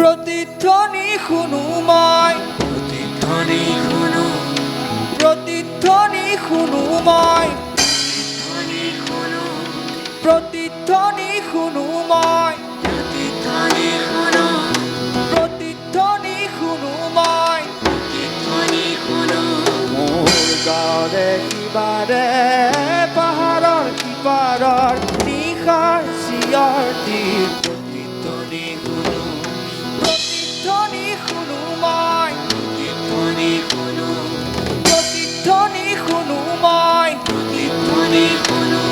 প্রতিধ্বনি শুনো মই, প্রতিধ্বনি শুনো, প্রতিধ্বনি শুনো মই, ধ্বনি শুনো, প্রতিধ্বনি শুনো মই, প্রতিধ্বনি শুনো, প্রতিধ্বনি শুনো মই। প্রতিধ্বনি শুনো। মোৰ গাঁৱৰে সিবাৰে পাহাৰৰ সিপাৰৰ নিশাৰ চিঞৰ তীৰ প্ৰতিধ্বনি শুনো, প্ৰতিধ্বনি শুনো মই, প্ৰতিধ্বনি শুনো, প্ৰতিধ্বনি শুনো মই। প্ৰতিধ্বনি শুনো।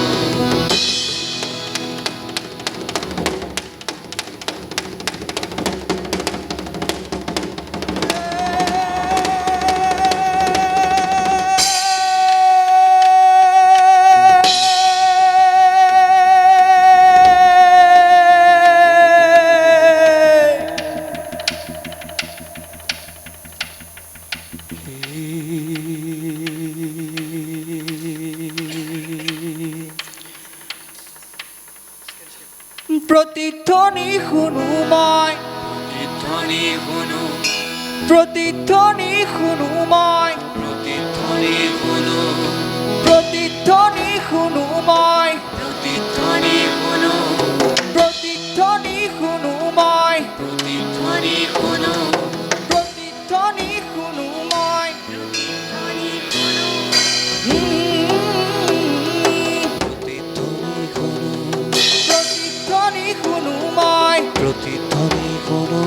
প্ৰতিধ্বনি শুনো মই, প্ৰতিধ্বনি শুনো, প্ৰতিধ্বনি শুনো মই, প্ৰতিধ্বনি শুনো, প্ৰতিধ্বনি শুনো মই, প্ৰতিধ্বনি শুনো, প্ৰতিধ্বনি শুনো মই, প্ৰতিধ্বনি শুনো, প্ৰতিধ্বনি শুনো মই। প্ৰতিধ্বনি শুনো, প্ৰতিধ্বনি শুনো, প্ৰতিধ্বনি শুনো মই, প্ৰতিধ্বনি শুনো,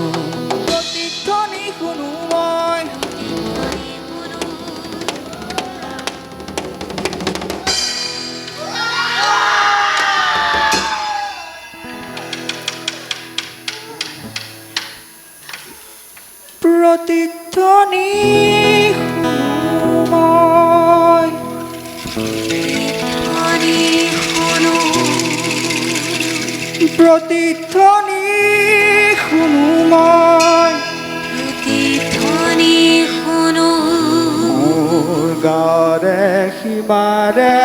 প্ৰতিধ্বনি শুনো মই। প্ৰতিধ্বনি শুনো। প্ৰতিধ্বনি শুনো মই, প্ৰতিধ্বনি শুনো, প্ৰতিধ্বনি শুনো মই। প্ৰতিধ্বনি শুনো। মোৰ গাঁৱৰে সিবাৰে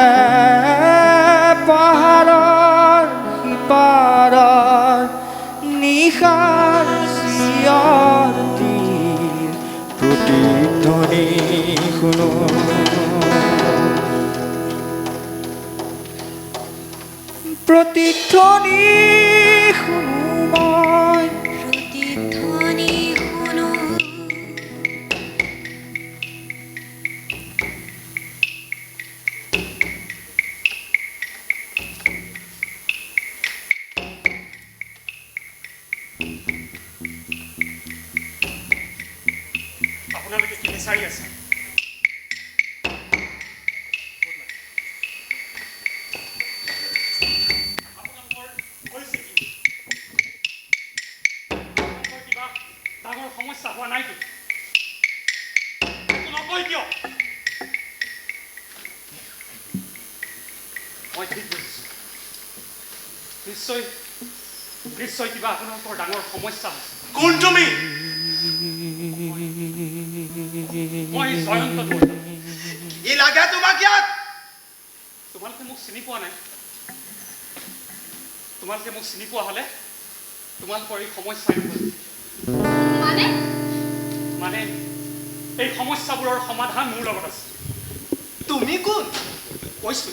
পাহাৰৰ সিপাৰৰ নিশাৰ চিঞৰ তীৰ প্ৰতিধ্বনি শুনো। প্ৰতিধ্বনি শুনো মই, প্ৰতিধ্বনি শুনো। আপোনালোকে কি বিচাৰি আছে? আপোনালোকৰ হৈছে কি? নিশ্চয় নিশ্চয় কিবা আপোনালোকৰ ডাঙৰ সমস্যা আছে। কোন তুমি? মই জয়ন্ত দত্ত। ই লাগে তোমাক ইয়াত? তোমালোকে মোক চিনি পোৱা নাই। তোমালোকে মোক চিনি পোৱা হ'লে তোমালোকৰ এই সমস্যাই নহ'ল। মানে এই সমস্যাবোৰৰ সমাধান মোৰ লগত আছে। তুমি কোন? কৈছোঁ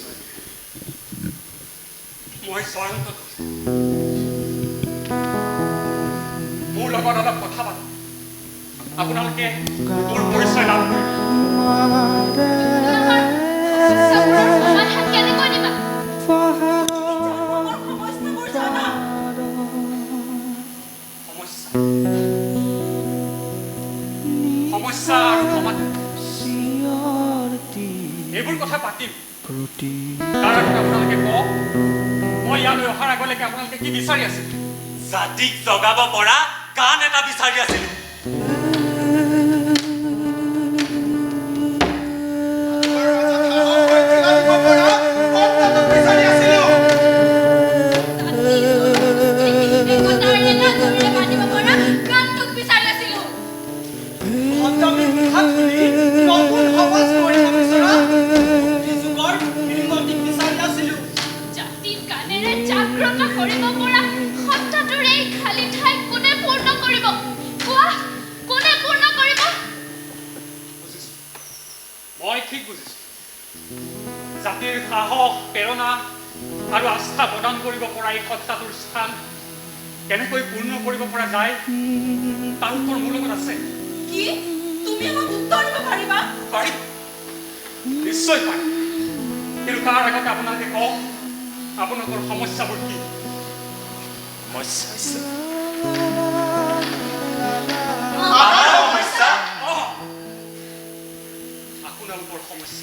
মই জয়ন্ত দত্ত। মোৰ লগত অলপ কথা পাতক। আপোনালোকে মোৰ পৰিচয় লাভ কৰিব। সমস্যা আৰু সমাধান এইবোৰ কথা পাতিম। তাৰ আগতে আপোনালোকে কওক, মই ইয়ালৈ অহাৰ আগলৈকে আপোনালোকে কি বিচাৰি আছিল? জাতিক জগাব পৰা গান এটা বিচাৰি আছিলো। মই ঠিক বুজিছোঁ। জাতিৰ সাহস, প্ৰেৰণা আৰু আস্থা প্ৰদান কৰিব পৰা এই সত্তাটোৰ স্থান কেনেকৈ পূৰ্ণ কৰিব পৰা যায় তাৰ উত্তৰ মোৰ লগত আছে। কি তুমি আমাক উত্তৰ দিব পাৰিবা? পাৰিম, নিশ্চয় পাৰিম। কিন্তু তাৰ আগতে আপোনালোকে কওক, আপোনালোকৰ সমস্যাবোৰ কি? আপোনালোকৰ সমস্যা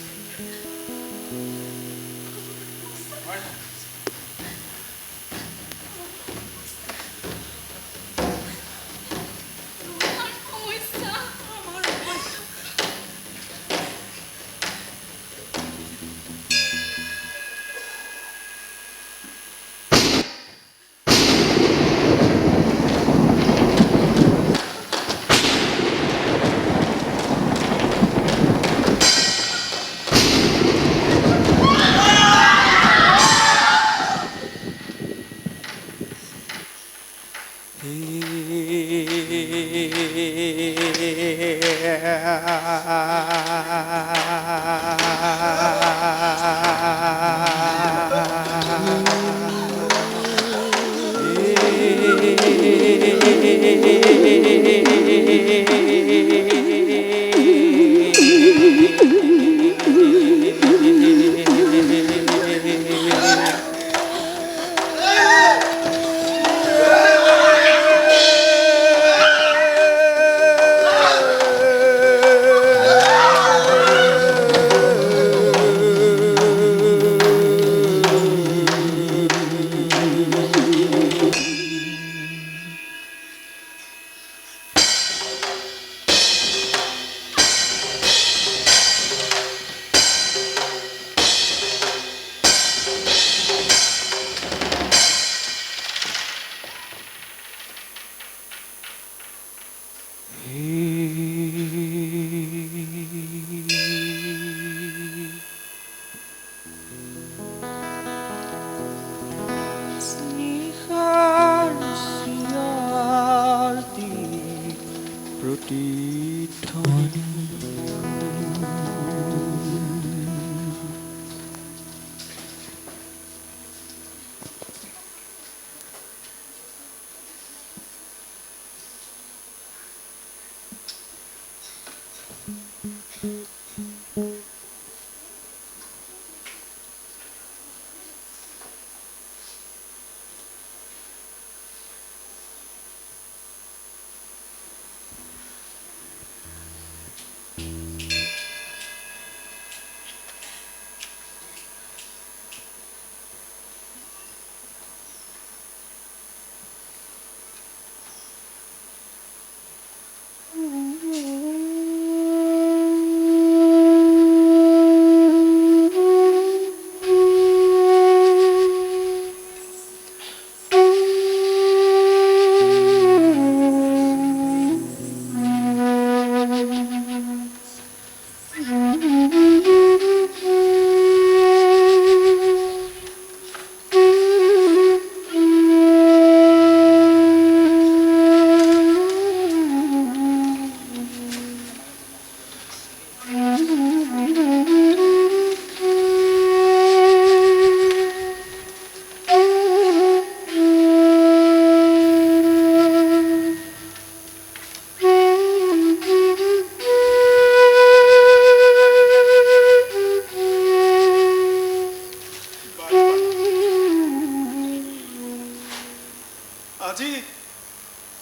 আজি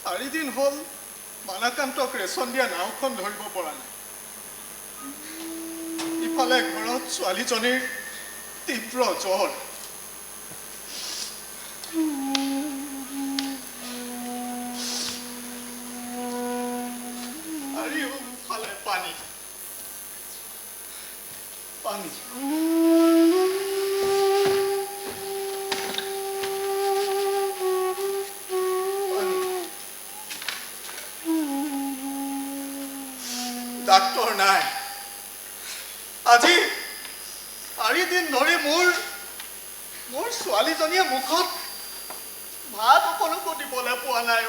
4 দিন হ'ল মানাকান্তক ৰেচন দিয়া নাওখন ধৰিব পৰা নাই। ইফালে ঘৰত ছোৱালীজনীৰ তীব্ৰ জ্বৰ। চাৰিওফালে পানী পানী। ডাক্তৰ নাই। আজি 4 দিন ধৰি মোৰ ছোৱালীজনীয়ে মুখত ভাত অকণকো দিবলৈ পোৱা নাই।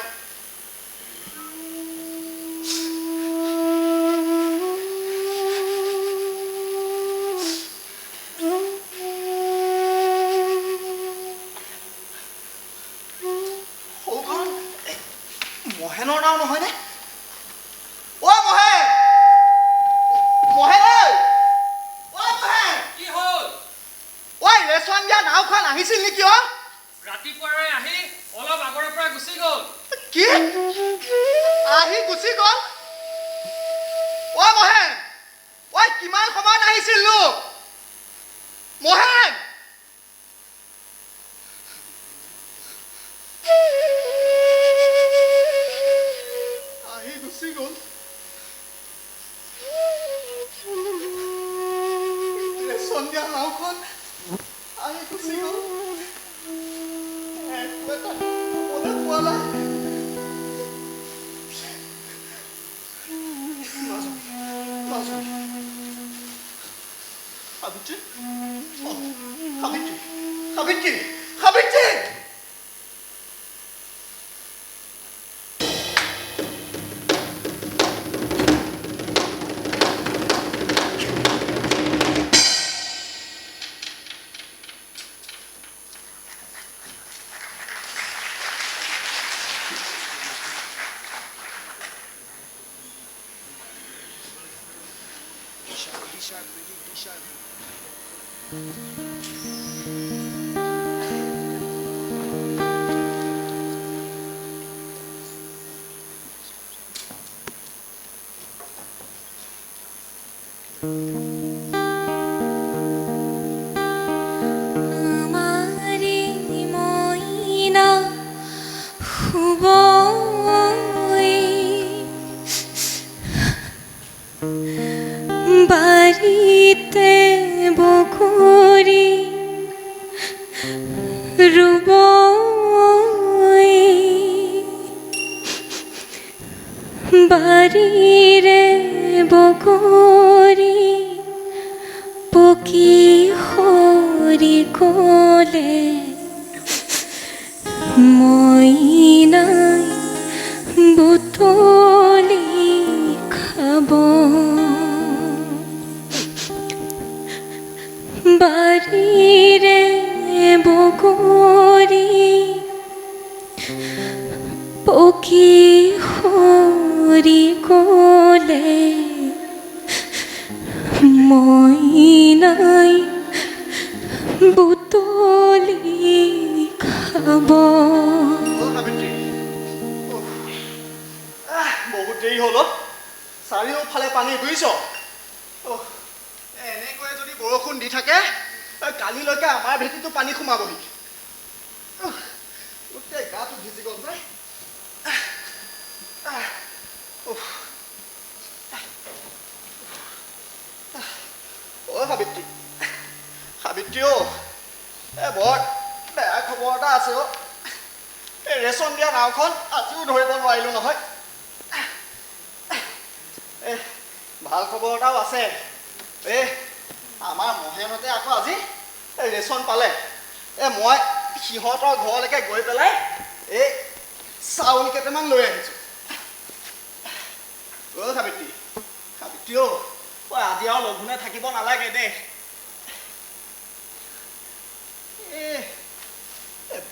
মহেনৰ নাম নহয়নে? অ মহেন! মহেন ঐ! অ মহেন! কি হ'ল? ঐ ৰেচন দিয়া নাওখন আহিছিল নেকি? অ ৰাতিপুৱাৰে আহি অলপ আগৰে পৰা গুচি গ'ল। কি? আহি গুচি গ'ল? অ মহেন! ঐ কিমান সময়ত আহিছিল লোক? মহেন! আহি গুচি গ'ল। ৰেচন দিয়া নাওখন আহি গুচি গ'ল। একো এটা ক'বলৈ পোৱা নাই। সাবিত্ৰী? সাবিত্ৰী! সাবিত্ৰী! সাবিত্ৰী! আমারে মইনা শুবই বাড়িতে বকুরি রুবই বাড়িরে বকুরি পকি হরি কোলে মইনাই বুতলি খাব বাড়িরে বকুরি পকি হরি কোলে মইনাই বুতলি খাব। সাবিত্ৰী! বহুত দেৰি হ'ল। চাৰিওফালে পানী বুজিছ। এনেকৈ যদি বৰষুণ দি থাকে কালিলৈকে আমাৰ ভেটিটো পানী সোমাবহি। গোটেই গাটো ভিজি গ'ল যে। অ সাবিত্ৰী! সাবিত্ৰী অ বৰ বেয়া খবৰ এটা আছে। অ এই ৰেচন দিয়া নাওখন আজিও ধৰিব নোৱাৰিলোঁ নহয়। ভাল খবৰ এটাও আছে। আমাৰ মহেনতে আকৌ আজি ৰেচন পালে। মই সিহঁতৰ ঘৰলৈকে গৈ পেলাই এই চাউল কেইটামান লৈ আহিছোঁ। অ সাবিত্ৰী! সাবিত্ৰী অ আজি আৰু লঘোণে থাকিব নালাগে দেই।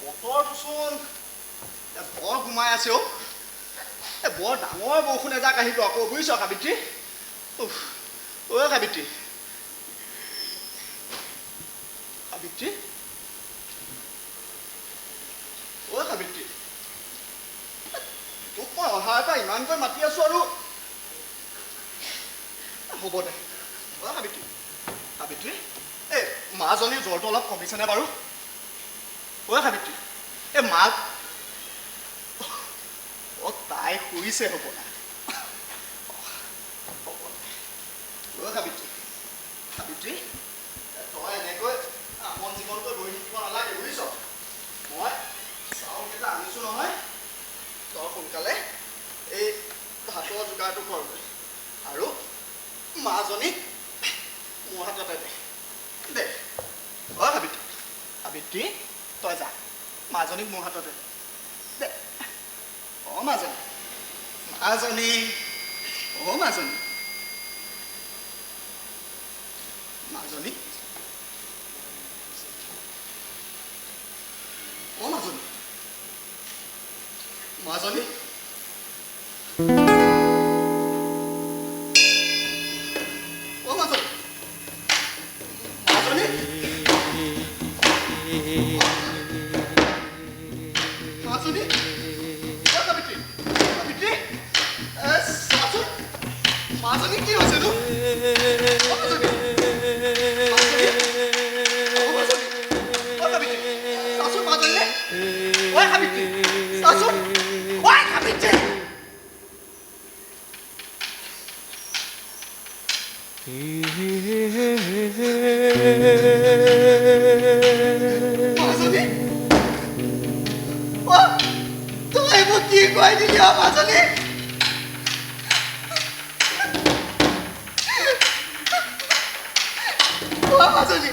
বতৰটোচোন বৰ সোমাই আছে। বৰ ডাঙৰ বৰষুণ এজাক আহিব আকৌ বুজিছ সাবিত্ৰী। অ সাবিত্ৰী! সাবিত্ৰী! অ সাবিত্ৰী! এবাৰ পৰা ইমানকৈ মাতি আছোঁ আৰু হ'ব দে সাবিত্ৰী সাবিত্ৰী এই মাজনীৰ জ্বৰটো অলপ কমিছেনে বাৰু সাবিত্ৰী এই মাক তাই শুইছে হ'ব না সাবিত্ৰী সাবিত্ৰী তই এনেকৈ আপন জীৱনটো ৰৈ থাকিব নালাগে বুজিছ মই চাউলকেইটা আনিছোঁ নহয় তই সোনকালে এই ভাতৰ যোগাৰটো কৰগৈ আৰু মাজনীক মোৰ হাততে দে সাবিত্ৰী সাবিত্ৰী তই যা মাজনীক মোৰ হাততে দে মাজনী মাজনী মাজনী মাজনী মাজনী মাজনী মাজনী কি হৈছে নো তই মোক কি কৈ দিলি মাজনী মাজনী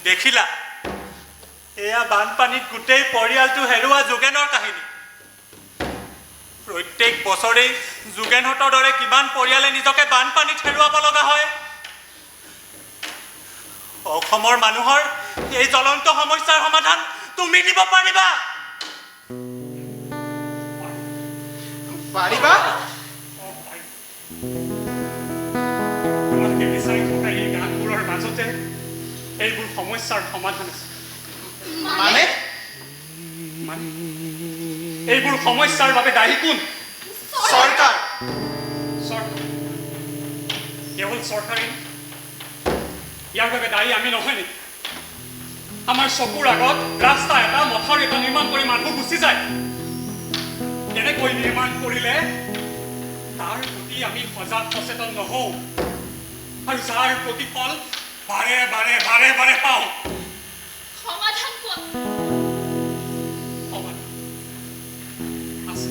দেখিলা এয়া বানপানীত গোটেই পৰিয়ালটো হেৰুৱা যোগেনৰ কাহিনী প্ৰত্যেক বছৰে যোগেনহঁতৰ দৰে কিমান পৰিয়ালে নিজকে বানপানীত হেৰুৱাব লগা হয় অসমৰ মানুহৰ এই জ্বলন্ত সমস্যাৰ সমাধান তুমি দিব পাৰিবা পাৰিবা তোমালোকে বিচাৰি থকা এই গানবোৰৰ মাজতে এইবোৰ সমস্যাৰ সমাধান আছে মানে এইবোৰ সমস্যাৰ বাবে দায়ী কোন চৰকাৰ কেৱল চৰকাৰে ইয়াৰ বাবে দায়ী আমি নহয় নেকি আমাৰ চকুৰ আগত ৰাস্তা এটা মথাউৰি এটা নিৰ্মাণ কৰি মানুহ গুচি যায় কেনেকৈ নিৰ্মাণ কৰিলে তাৰ প্ৰতি আমি সজাগ সচেতন নহওঁ আৰু যাৰ প্ৰতিফল বাৰে বাৰে বাৰে বাৰে পাওঁ সমাধান কোৱা সমাধান আছে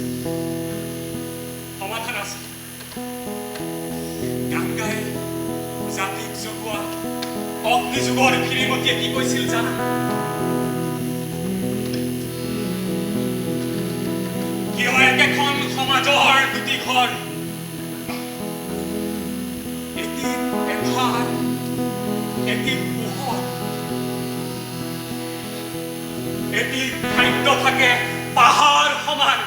সমাধান আছে গংগাই জাতিক জগোৱা অগ্নিযুগৰ ফিৰিমতীয়ে কি কৈছিল জানা কিয় একেখন সমাজৰ দুটি ঘৰ এটি এধাৰ এটি পোহৰ এটি খাদ্য থাকে পাহাৰ সমান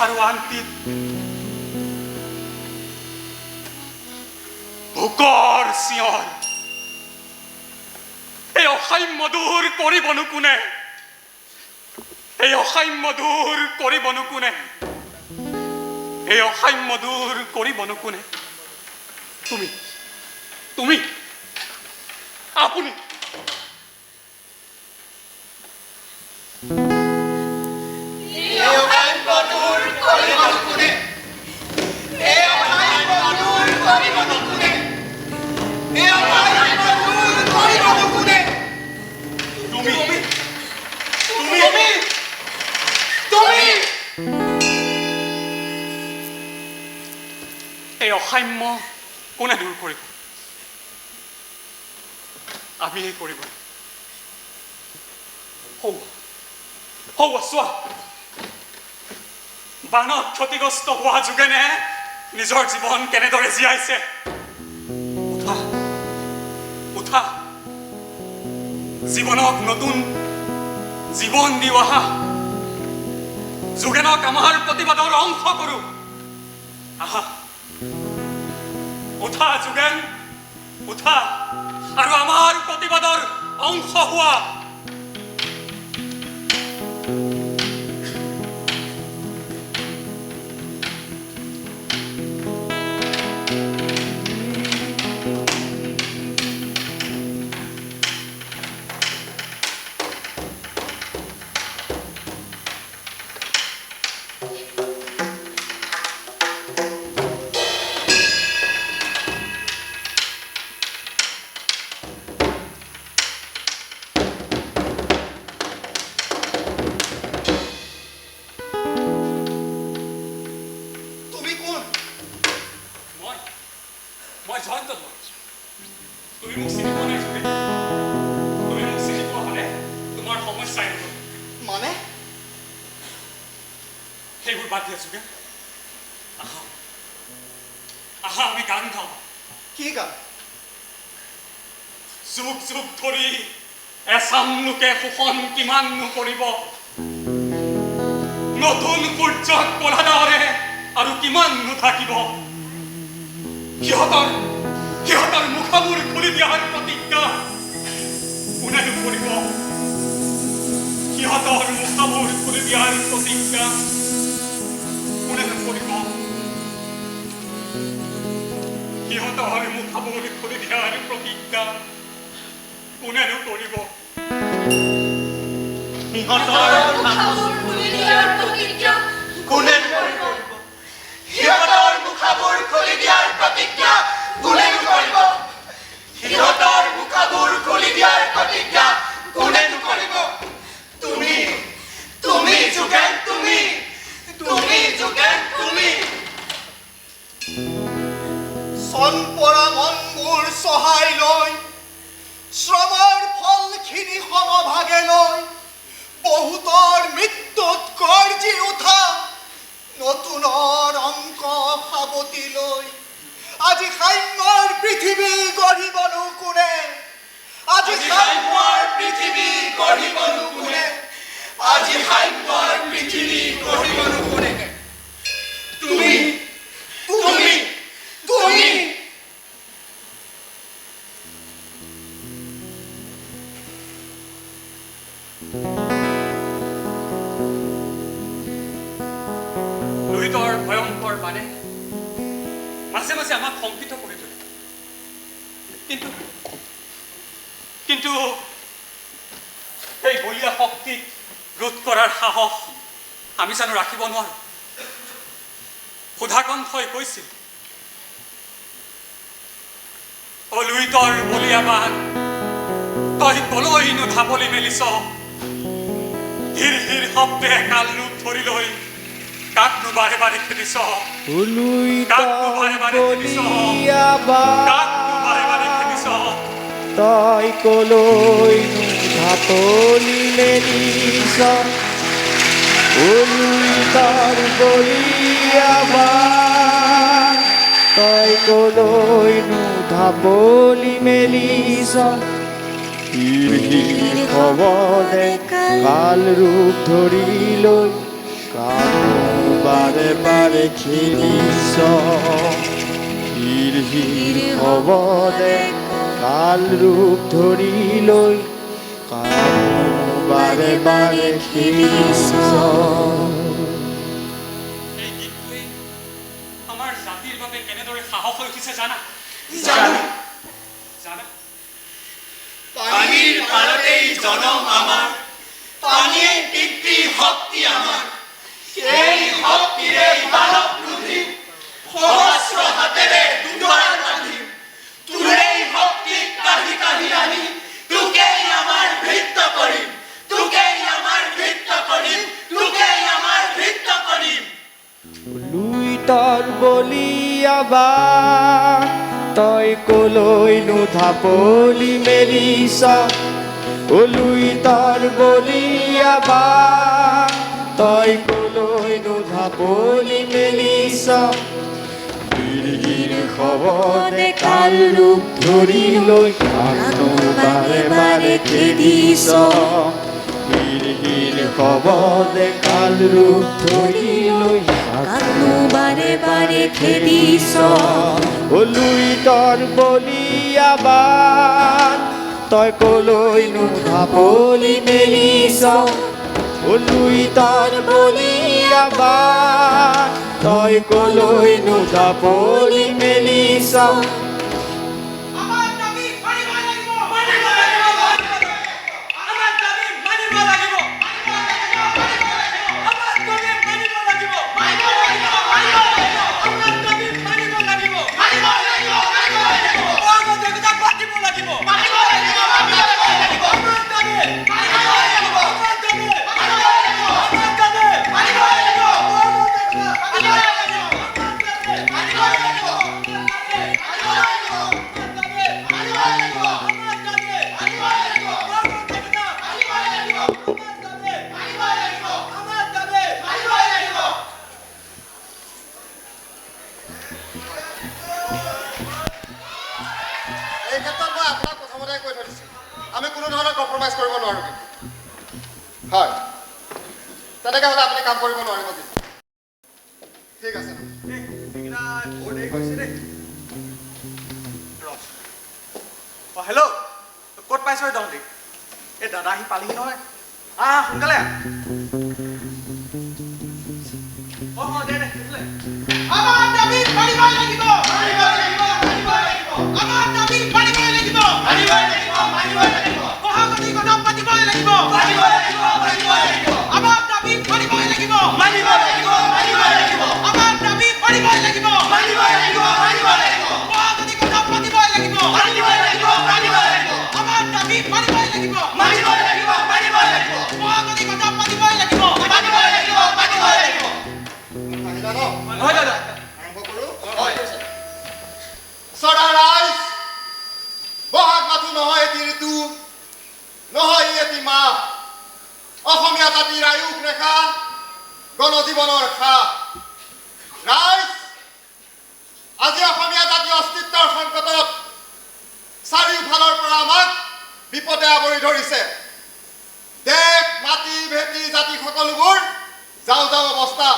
আৰু আনটিত ভোকৰ চিঞৰ এই অসাম্য দূৰ কৰিবনো কোনে এই অসাম্য দূৰ কৰিবনো কোনে এই অসাম্য দূৰ কৰিবনো কোনে তুমি তুমি আপুনি এই অসাম্য কোনে দূৰ কৰিব আমিয়ে কৰিব চোৱা বানত ক্ষতিগ্ৰস্ত হোৱা যোগেনে নিজৰ জীৱন কেনেদৰে জীয়াইছে উঠা উঠা জীৱনক নতুন জীৱন দি অহা যোগেনক আমাৰ প্ৰতিবাদৰ অংশ কৰো আহা উঠা যোগেন উঠা আৰু আমাৰ প্ৰতিবাদৰ অংশ হোৱা মই জয়ন্ত তুমি মোক চিনি পোৱা নাই যোগে তুমি মোক চিনি পোৱা হ'লে তোমাৰ সমস্যাই নহ'ল মানে সেইবোৰ বাদ দিয়া যোগে আহা আহা আমি গান গাওঁ কি গান যুগ যুগ ধৰি এচাম লোকে শোষণ কিমাননো কৰিব নতুন সূৰ্যক কলাদাৰে আৰু কিমাননো থাকিব সিহঁতৰ মুখাবোৰ খুলি দিয়াৰ প্ৰতিজ্ঞা কোনেনো কৰিব সিহঁতৰ মুখাবোৰ খুলি দিয়াৰ প্ৰতিজ্ঞা কোনেনো কৰিব সিহঁতৰ মুখাবোৰ খুলি দিয়াৰ প্ৰতিজ্ঞা কোনেনো কৰিব সিহঁতৰ মুখাবোৰ খুলি দিয়াৰ প্ৰতিজ্ঞা কোনে কৰিব সিহঁতৰ মুখাবোৰ খুলি দিয়াৰ প্ৰতিজ্ঞা কোনে কৰিব সিহঁতৰ মুখাবোৰ খুলি দিয়াৰ প্ৰতিজ্ঞা কোনে কৰিব তুমি তুমি যোগেন তুমি তুমি যোগেন তুমি চন পৰা মনবোৰ চহাই লৈ শ্ৰমৰ ফলখিনি সমভাগে লৈ বহুতৰ মৃত্যুত গৰ্জি উঠা নতুনৰ অংক সাৱটি লৈ আজি সাম্যৰ পৃথিৱী গঢ়িবনো কোনে আজি সাম্যৰ পৃথিৱী গঢ়িবনো কোনে আজি সাম্যৰ পৃথিৱী গঢ়িবনো কোনে তুমি তুমি তুমি লোহিতৰ ভয়ংকৰ বানে মাজে মাজে আমাক শংকিত কৰি তোলে কিন্তু এই বলীয়া শক্তিক ৰোধ কৰাৰ সাহস আমি জানো ৰাখিব নোৱাৰো সুধাকণ্ঠই কৈছিল লোহিতৰ বলীয়া বান তই কলৈনো ঢাপলি মেলিছ হিৰ হিৰ শব্দে কাল ৰূপ ধৰি লৈ কাকনো বাৰে বাৰে খেদিছ উলুই কাকনো বাৰে বাৰে খেদিছ কাকনো বাৰে বাৰে খেদিছ তই কলৈ ঢাপলি মেলিছ উলুই তাৰ বলিয়াবাৰ তই কলৈ ঢাপলি মেলিছ হিৰ হিৰ খবৰে কাল ৰূপ ধৰি লৈ কাকনো বাৰে বাৰে খেদিছ হিৰ হিৰ খবৰে কাল ৰূপ ধৰি লৈ কাকনো বাৰে বাৰে খেদিছ এই গীতটোৱে আমাৰ জাতিৰ বাবে কেনেদৰে সাহস হৈ উঠিছে জানা জানো জানা পানীৰ পাৰতেই জনম আমাৰ পানীয়ে পিতৃ শক্তি আমাৰ সেই শক্তিৰে মানৱ ৰুধিম সহস্ৰ হাতেৰে দুৱাৰ বান্ধিম তোৰেই শক্তিক কাঢ়ি কাঢ়ি আনি তোকেই আমাৰ ভৃত্য কৰিম তোকেই আমাৰ ভৃত্য কৰিম তোকেই আমাৰ ভৃত্য কৰিম লুই তাৰ বলিয়াবাৰ তই কলৈ ঢাপলি মেলিছ লুই তাৰ বলিয়াবাৰ তই কলৈ ঢাপলি মেলিছ হিৰ হিৰ খবৰে কাল ৰূপ ধৰি লৈ কাকনো বাৰে বাৰে খেদিছ হিৰ হিৰ খবৰে কাল ৰূপ ধৰি লৈ কাকনো বাৰে বাৰে খেদিছ লুই তাৰ বলিয়াবাৰ তই কলৈ ঢাপলি মেলিছ লুই তাৰ বলিয়াবাৰ তই কলৈ ঢাপলি মেলিছ আমাৰ দাবী মানিব লাগিব মানিব লাগিব আমাৰ দাবী মানিব লাগিব আমাৰ দাবী মানিব লাগিব মানিব লাগিব আমাৰ দাবী মানিব লাগিব মানিব লাগিব সহযোগিতা পাতিব লাগিব মানিব লাগিব আমাৰ দাবী মানিব লাগিব আমাৰ দাবী মানিব লাগিব আমাৰ দাবী মানিব লাগিব এই ক্ষেত্ৰত মই আপোনাক প্ৰথমতে কৈ থৈ দিছোঁ আমি কোনো ধৰণৰ কম্প্ৰমাইজ কৰিব নোৱাৰোঁ হয় তেনেকৈ হ'লে আপুনি কাম কৰিব নোৱাৰিব কিন্তু ঠিক আছে অঁ হেল্ল' ক'ত পাইছ তহঁতি এই দাদা আহি পালিহি নহয় সোনকালে অঁ দে আমাৰ দাবী মানিব লাগিব মানিব লাগিব মানিব লাগিব আমাৰ দাবী মানিব লাগিব মানিব লাগিব মানিব লাগিব সহযোগিতা পাতিব লাগিব মানিব লাগিব মানিব লাগিব আমাৰ দাবী মানিব লাগিব মানিব লাগিব মানিব লাগিব আমাৰ দাবী মানিব লাগিব মানিব লাগিব মানিব লাগিব সহযোগিতা পাতিব লাগিব মানিব লাগিব মানিব লাগিব আমাৰ দাবী মানিব লাগিব মানিব লাগিব মানিব লাগিব সহযোগিতা পাতিব লাগিব মানিব লাগিব মানিব লাগিব আহিলা ন হয় দাদা আৰম্ভ কৰোঁ চৰা ৰাইজ বহাগ মাথো নহয় এটি ঋতু নহয় এটি মাহ অসমীয়া জাতিৰ আয়ুস ৰেখা গণজীৱনৰ খা ৰাইজ আজি অসমীয়া জাতিৰ অস্তিত্বৰ সংকটত চাৰিওফালৰ পৰা আমাক বিপদে আৱৰি ধৰিছে দেশ মাটি ভেটি জাতি সকলোবোৰ যাওঁ যাওঁ অৱস্থা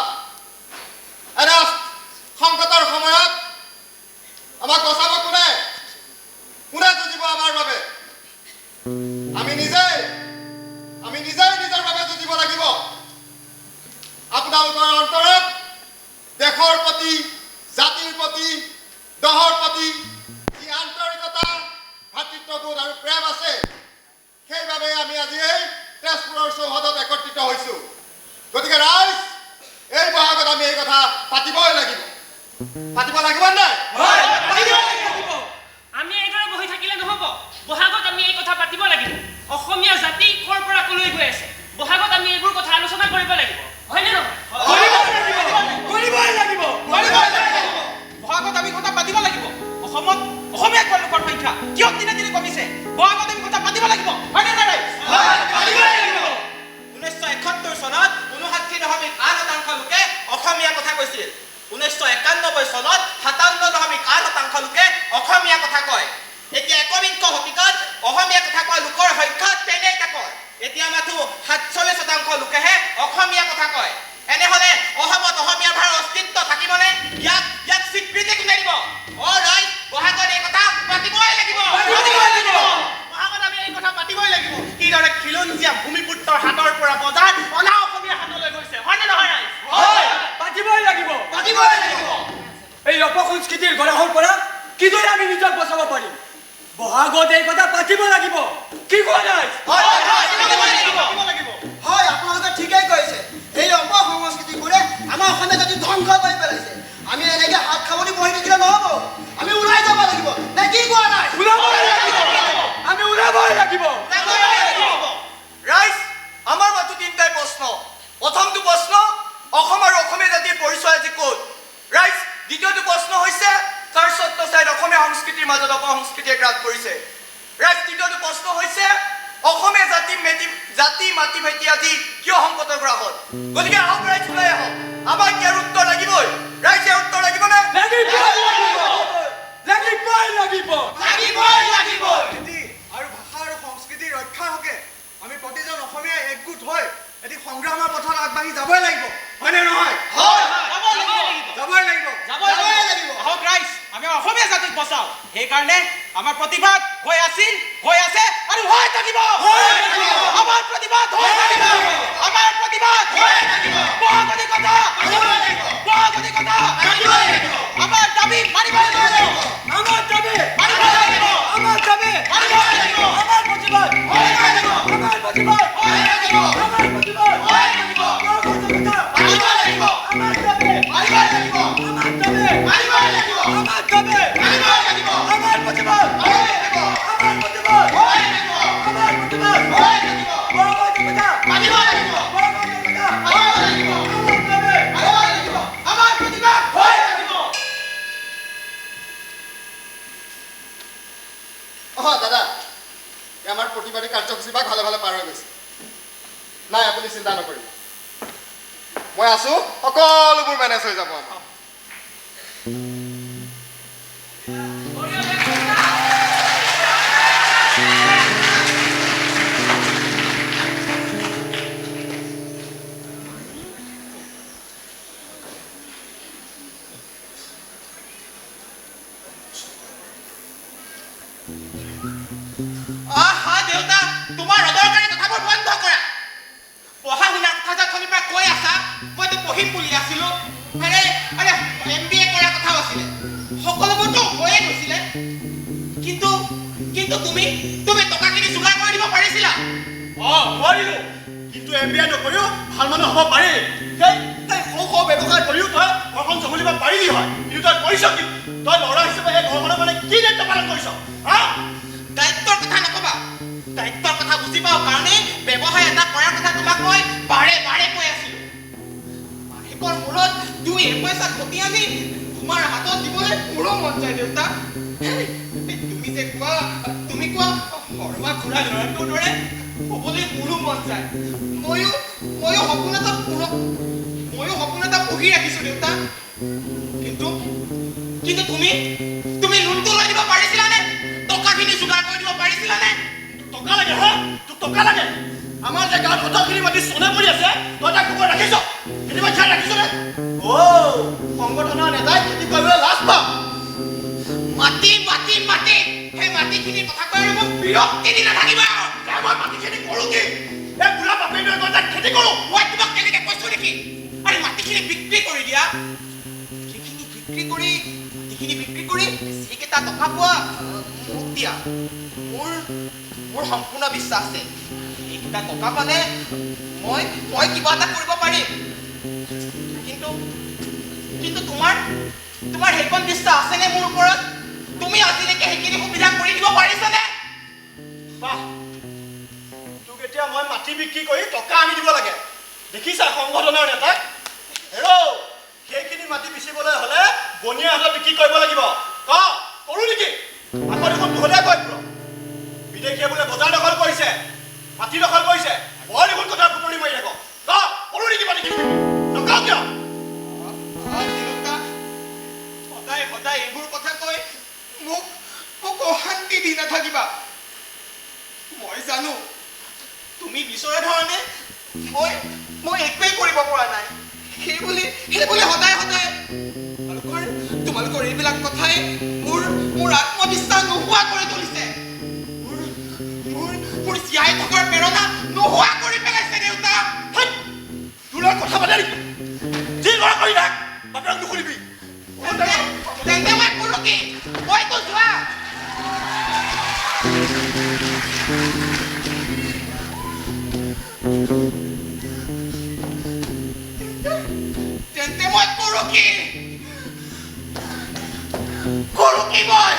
এনে সংকটৰ সময়ত আমাক বচাব কোনে কোনে যুঁজিব আমাৰ বাবে আমি নিজেই নিজৰ বাবে যুঁজিব লাগিব আপোনালোকৰ অন্তৰত দেশৰ প্ৰতি জাতিৰ প্ৰতি দহৰ প্ৰতি যি আন্তৰিকতা ভাতৃত্ববোধ আৰু প্ৰেম আছে সেইবাবে আমি আজি এই তেজপুৰৰ চৌহদত একত্ৰিত হৈছোঁ গতিকে ৰাইজ এই বহাগত আমি এই কথা পাতিবই লাগিব পাতিব লাগিব নাই আমি এইদৰে বহি থাকিলে নহ'ব বহাগত আমি এই কথা পাতিব লাগিব সংখ্যা কিয় দিনে দিনে কমিছে বহাগত আমি কথা পাতিব লাগিব হয়নে নাই হয় পাতিব লাগিব 1971 চনত 59.8% লোকে অসমীয়া কথা কৈছিল 1991 চনত 57.8% লোকে অসমীয়া কথা কয় এতিয়া একবিংশ শতিকাত অসমীয়া কথা কোৱা লোকৰ সংখ্যা তেনেই তাকৰ এতিয়া মাথো 47% লোকেহে অসমীয়া কথা কয় এনেহলে অসমত অসমীয়া ভাষাৰ অস্তিত্ব থাকিবনে ইয়াক স্বীকৃতি কোনে দিব অলৰাইট বহাগত এই কথা পাতিবই লাগিব বহাগত আমি এই কথা পাতিবই লাগিব কিদৰে খিলঞ্জীয়া ভূমিপুত্ৰৰ হাতৰ পৰা বজাৰ অনা অসমীয়া হাতলৈ গৈছে হয়নে নহয় হয় পাতিবই লাগিব এই অপসংস্কৃতিৰ গৰাহৰ পৰা কিদৰে আমি নিজক বচাব পাৰিম বহাগত এই কথা পাতিব লাগিব কি কোৱা নাই হয় আপোনালোকে ঠিকেই কৈছে এই অপসংস্কৃতিবোৰে আমাৰ অসমীয়া জাতি ধ্বংস কৰি পেলাইছে আমি এনেকে হাত খাবনি বহি থাকিলে নহ'ব আমি ওলাই যাব লাগিব নে কি কোৱা নাই আমি ওলাবই লাগিব ৰাইজ আমাৰ মাথো তিনিটাই প্ৰশ্ন প্ৰথমটো প্ৰশ্ন অসম আৰু অসমীয়া জাতিৰ পৰিচয় আজি ক'ত ৰাইজ দ্বিতীয়টো প্ৰশ্ন হৈছে কাৰ স্বত্বচাইত অসমীয়া সংস্কৃতিৰ মাজত অপসংস্কৃতিয়ে গ্ৰাস কৰিছে ৰাইজ তৃতীয়টো প্ৰশ্ন হৈছে অসমীয়া জাতি মাটি ভেটি আদি কিয় সংকটৰ গ্ৰাসত গতিকে আহক ৰাইজ ওলাই আহক আমাক ইয়াৰ উত্তৰ লাগিবই ৰাইজ ইয়াৰ উত্তৰ লাগিবনে লাগিব আৰু ভাষা আৰু সংস্কৃতিৰ ৰক্ষাৰ হকে আমি প্ৰতিজন অসমীয়াই একগোট হৈ এটি সংগ্ৰামৰ পথত আগবাঢ়ি যাবই লাগিব হয়নে নহয় যাবই লাগিব আহক ৰাইজ আমি অসমীয়া জাতিক বচাও সেইকাৰণে আমাৰ প্ৰতিবাদ হৈ আছিল হৈ আছে আৰু হৈ থাকিব আমাৰ প্ৰতিবাদ হৈ থাকিব বহাগতি কথা আমাৰ দাবী মানিব লাগিব আমাৰ দাবী মানিব লাগিব আমাৰ দাবী মানিব লাগিব আমাৰ প্ৰতিবাদ হৈ থাকিব আমাৰ প্ৰতিবাদ হৈ থাকিব আমাৰ প্ৰতিবাদ হৈ থাকিব মানিব লাগিব আমাৰ দাবী মানিব লাগিব আমাৰ দাবী মানিব লাগিব আমাৰ দাবী মানিব লাগিব আমাৰ প্ৰতিবাদ হৈ থাকিব আমাৰ প্ৰতিবাদ হৈ থাকিব আমাৰ প্ৰতিবাদ হৈ থাকিব বহাগতি কথা মানিব লাগিব বহাগতি কথা মানিব লাগিব আমাৰ দাবী মানিব লাগিব আমাৰ প্ৰতিবাদ হৈ থাকিব দাদা আমাৰ প্ৰতিবাদী কাৰ্যসূচী বা ভালে ভালে পাৰ হৈ গৈছে নাই আপুনি চিন্তা নকৰিব মই আছো সকলোবোৰ মেনেজ হৈ যাব আমাৰ আহা দেউতা তোমাৰ অদৰকাৰী কথাবোৰ বন্ধ কৰা পঢ়া শুনাৰ কথা যে অথনিৰ পৰা কৈ আছা মইতো পঢ়িম বুলি আছিলো আৰে MBA কৰাৰ কথাও আছিলে সকলোবোৰতো হৈয়ে গৈছিলে কিন্তু তুমি টকাখিনি যোগাৰ কৰি দিব পাৰিছিলা নোৱাৰিলো কিন্তু MBA নকৰিও ভাল মানুহ হ'ব পাৰি সেই সৰু ব্যৱসায় কৰিও তই ঘৰখন চম্ভালিব পাৰিলি হয় কিন্তু তই কৰিছ কি তই ল'ৰা হিচাপে এই ঘৰখনৰ মানে কি দায়িত্ব পালন কৰিছ দায়িত্বৰ কথা নকবা দায়িত্বৰ কথা বুজি পাওঁ কাৰণে ব্যৱসায় এটা কৰাৰ কথা তোমাক মই বাৰে কৈ আছিলো মাহেকৰ মূৰত তুমি এপইচা ঘটি আনি তোমাৰ হাতত দিবলৈ মোৰো মন যায় দেউতা তুমি কোৱা শৰ্মা খুৰা ল'ৰাটোৰ দৰে হ'বলৈ মোৰো মন যায় ময়ো সপোন এটা পুহি ৰাখিছো দেউতা কিন্তু তুমি লোনটো লৈ দিব পাৰিছিলানে টকাখিনি যোগাৰ কৰি দিব পাৰিছিলানে টকা লাগে হা তোক টকা লাগে আমাৰ যে গাঁৱত অটলখিনি মাটি চনে পৰি আছে তই তাক খবৰ ৰাখিছ কেতিয়াবা খ্যাল ৰাখিছনে সংগঠনৰ নেতাই খেতি কৰিবলৈ লাজ পাওঁ মাটি সেই মাটিখিনিৰ কথা কৈ আৰু মোক বিৰক্তি দি নাথাকিবা মই মাটিখিনি কৰোঁ কি এই বুঢ়া বাপেকৰ ঘৰত তাক খেতি কৰোঁ মই তোমাক কেনেকে কৈছো নেকি আৰে মাটিখিনি বিক্ৰী কৰি দিয়া সেইখিনি বিক্ৰী কৰি যিকেইটা টকা পোৱা মোক দিয়া মোৰ সম্পূৰ্ণ বিশ্বাস আছে এইকেইটা টকা পালে মই কিবা এটা কৰিব পাৰিম কিন্তু তোমাৰ সেইকণ বিশ্বাস আছেনে মোৰ ওপৰত তুমি আজিলৈকে সেইখিনি সুবিধা কৰি দিব পাৰিছানে বাহ তোক এতিয়া মই মাটি বিক্ৰী কৰি টকা আনি দিব লাগে দেখিছা সংগঠনৰ নেতাক সেইখিনি মাটি বেচিবলৈ হ'লে বনিয়া হাতত বিক্ৰী কৰিব লাগিব কৰোঁ নেকি আকৌ দেখোন তোহলে কৈ ফুৰ বিদেশীয়ে বোলে বজাৰ দখল কৰিছে মাটি দখল কৰিছে মই দেখোন কথা ফুটনি মাৰি থাক কৰো নেকি পাতি কিনি নকওঁ কিয় সদায় সদায় এইবোৰ কথা কৈ মোক মোক অশান্তি দি নাথাকিবা মই জানো তুমি বিচৰা ধৰণে মই একোৱেই কৰিব পৰা নাই সেই বুলি সদায় সদায় তোমালোকৰ এইবিলাক কথাই মোৰ আত্মবিশ্বাস নোহোৱা কৰি তুলিছে মোৰ জীয়াই থকাৰ প্ৰেৰণা নোহোৱা কৰি পেলাইছে দেউতা তোৰ কথা পাতে নেকি যি কৰা কৰি থাক বাপেৰক নুশুনিবি তেন্তে মই কৰোঁ কি মইতো যোৱা তেন্তে মই কৰোঁ কি মই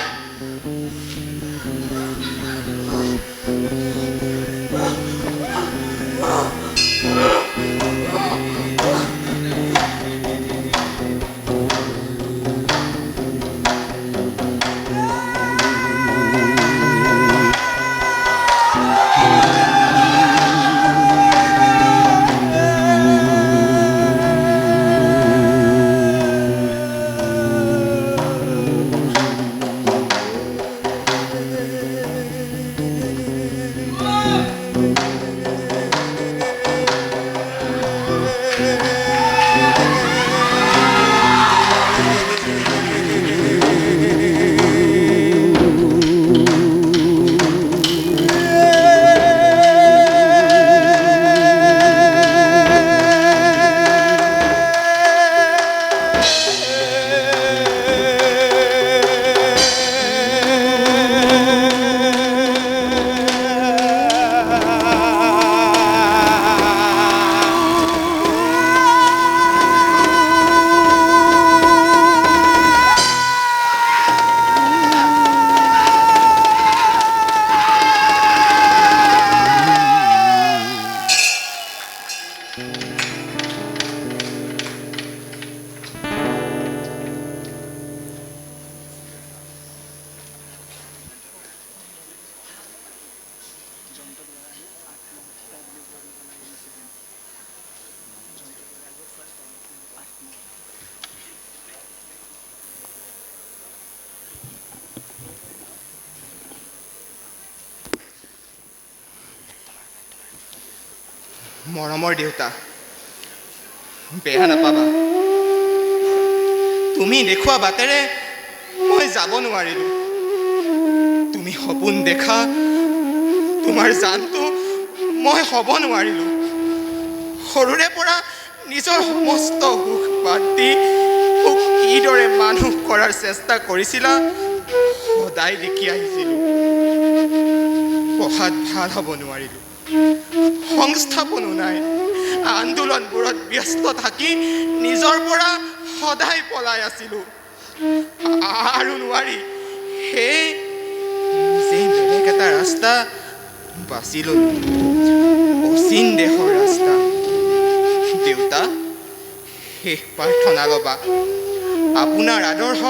মৰমৰ দেউতা বেয়া নাপাবা তুমি দেখুওৱা বাটেৰে মই যাব নোৱাৰিলোঁ তুমি সপোন দেখা তোমাৰ জানটো মই হ'ব নোৱাৰিলোঁ সৰুৰে পৰা নিজৰ সমস্ত সুখ বাদ দি মোক কিদৰে মানুহ কৰাৰ চেষ্টা কৰিছিলা সদায় দেখি আহিছিলোঁ পঢ়াত ভাল হ'ব নোৱাৰিলোঁ সংস্থাপনো নাই আন্দোলনবোৰত ব্যস্ত থাকি নিজৰ পৰা সদায় পলাই আছিলোঁ আৰু নোৱাৰি সেই বেলেগ এটা ৰাস্তা বাছি ল'লোঁ অচিন দেশৰ ৰাস্তা দেউতা শেষ প্ৰাৰ্থনা ল'বা আপোনাৰ আদৰ্শ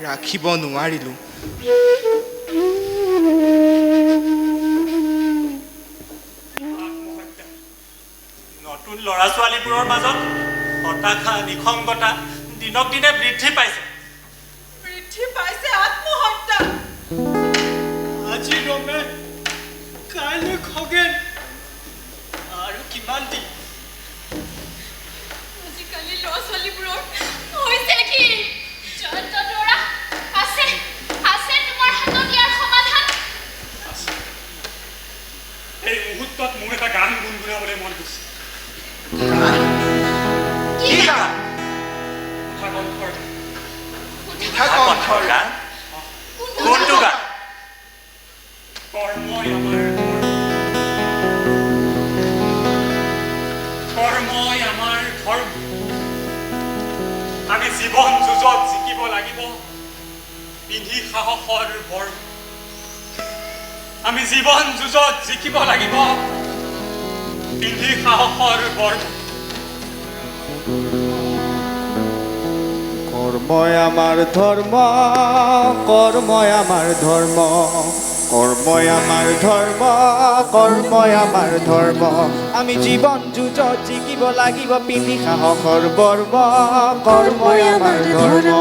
ৰাখিব নোৱাৰিলোঁ নতুন ল'ৰা ছোৱালীবোৰৰ মাজত হতাশা নিসংগতা দিনক দিনে বৃদ্ধি পাইছে আত্মহত্যা আজি ৰমে কাইলৈ খগেন আৰু কিমান দিন আজিকালি ল'ৰা ছোৱালীবোৰৰ হৈছে কি যত দৌৰা আছে তোমাৰ হাতত ইয়াৰ সমাধান এই মুহূৰ্তত মোৰ এটা গান গুণগুণাবলৈ মন গৈছে কি গান কণ্ঠৰ গান কোনটো গান কৰ্মই আমাৰ ধৰ্ম আমি জীৱন যুঁজত জিকিব লাগিব পিন্ধি সাহসৰ বৰ্ম আমি জীৱন যুঁজত জিকিব লাগিব পিন্ধি সাহসৰ বৰ্ম কৰ্মই আমাৰ ধৰ্ম, কৰ্মই আমাৰ ধৰ্ম, কৰ্মই আমাৰ ধৰ্ম, কৰ্মই আমাৰ ধৰ্ম। আমি জীবন যুঁজত জিকিব লাগিব পিন্ধি সাহসৰ বৰ্ম, কৰ্মই আমাৰ ধৰ্ম,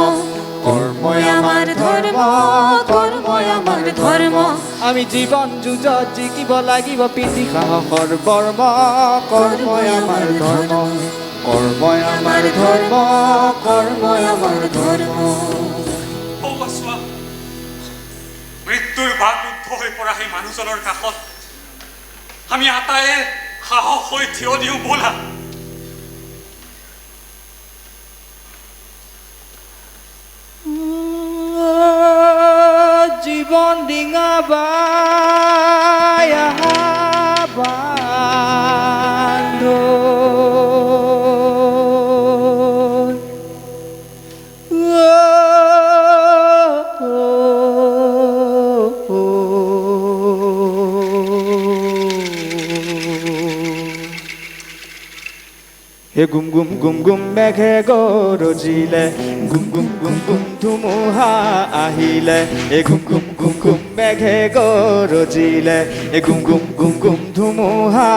কৰ্মই আমাৰ ধৰ্ম, কৰ্মই আমাৰ ধৰ্ম। আমি জীবন যুঁজত জিকিব লাগিব পিন্ধি সাহসৰ বৰ্ম, কৰ্মই আমাৰ ধৰ্ম, কৰ্মই আমাৰ ধৰ্ম, কৰ্মই আমাৰ ধৰ্ম। চোৱা, মৃত্যুৰ বাটৰুদ্ধ হৈ পৰা সেই মানুহজনৰ কাষত আমি আটায়ে সাহস হৈ থিয় দিওঁ ব'লা। জীবন ডিঙা বাই আহা হে গুম গুম গুম গুম মেঘে গৰজিলে, গুম গুম গুম গুম ধুমুহা আহিলে, এ গুম গুম গুম গুম মেঘে গৰজিলে, এ গুম গুম গুম গুম ধুমুহা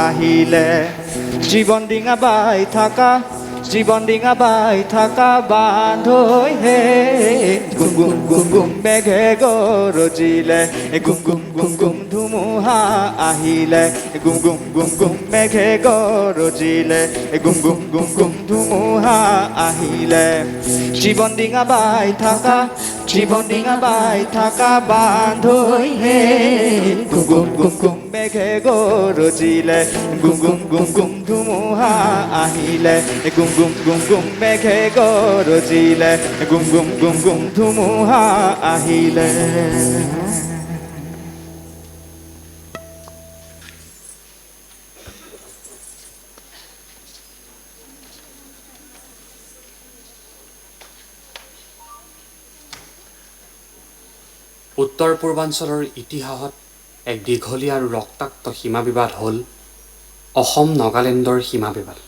আহিলে। জীৱন ডিঙা বাই থাকা, জীৱন ডিঙা বাই থাকা বান্ধৈ হে, গুম গুম গুম গুম মেঘে গৰজিলে, এ গুম গুম গুম গুম ধুমুহা আহিলে, এ গুম গুম গুম গুম মেঘে গৰজিলে, এ গুম গুম গুম গুম ধুমুহা আহিলে। জীৱন ডিঙা বাই থাকা, জীৱন ডিঙা বাই থাকা বান্ধৈ হে, গুম গুম গুম গুম মেঘে গৰজিলে, গুম গুম গুম গুম ধুমুহা আহিলে, গুম গুম গুম গুম মেঘে গৰজিলে, গুম গুম গুম গুম ধুমুহা আহিলে। উত্তৰ পূৰ্বাঞ্চলৰ ইতিহাসত এক দীঘলীয়া আৰু ৰক্তাক্ত সীমা বিবাদ হ'ল অসম নাগালেণ্ডৰ সীমা বিবাদ।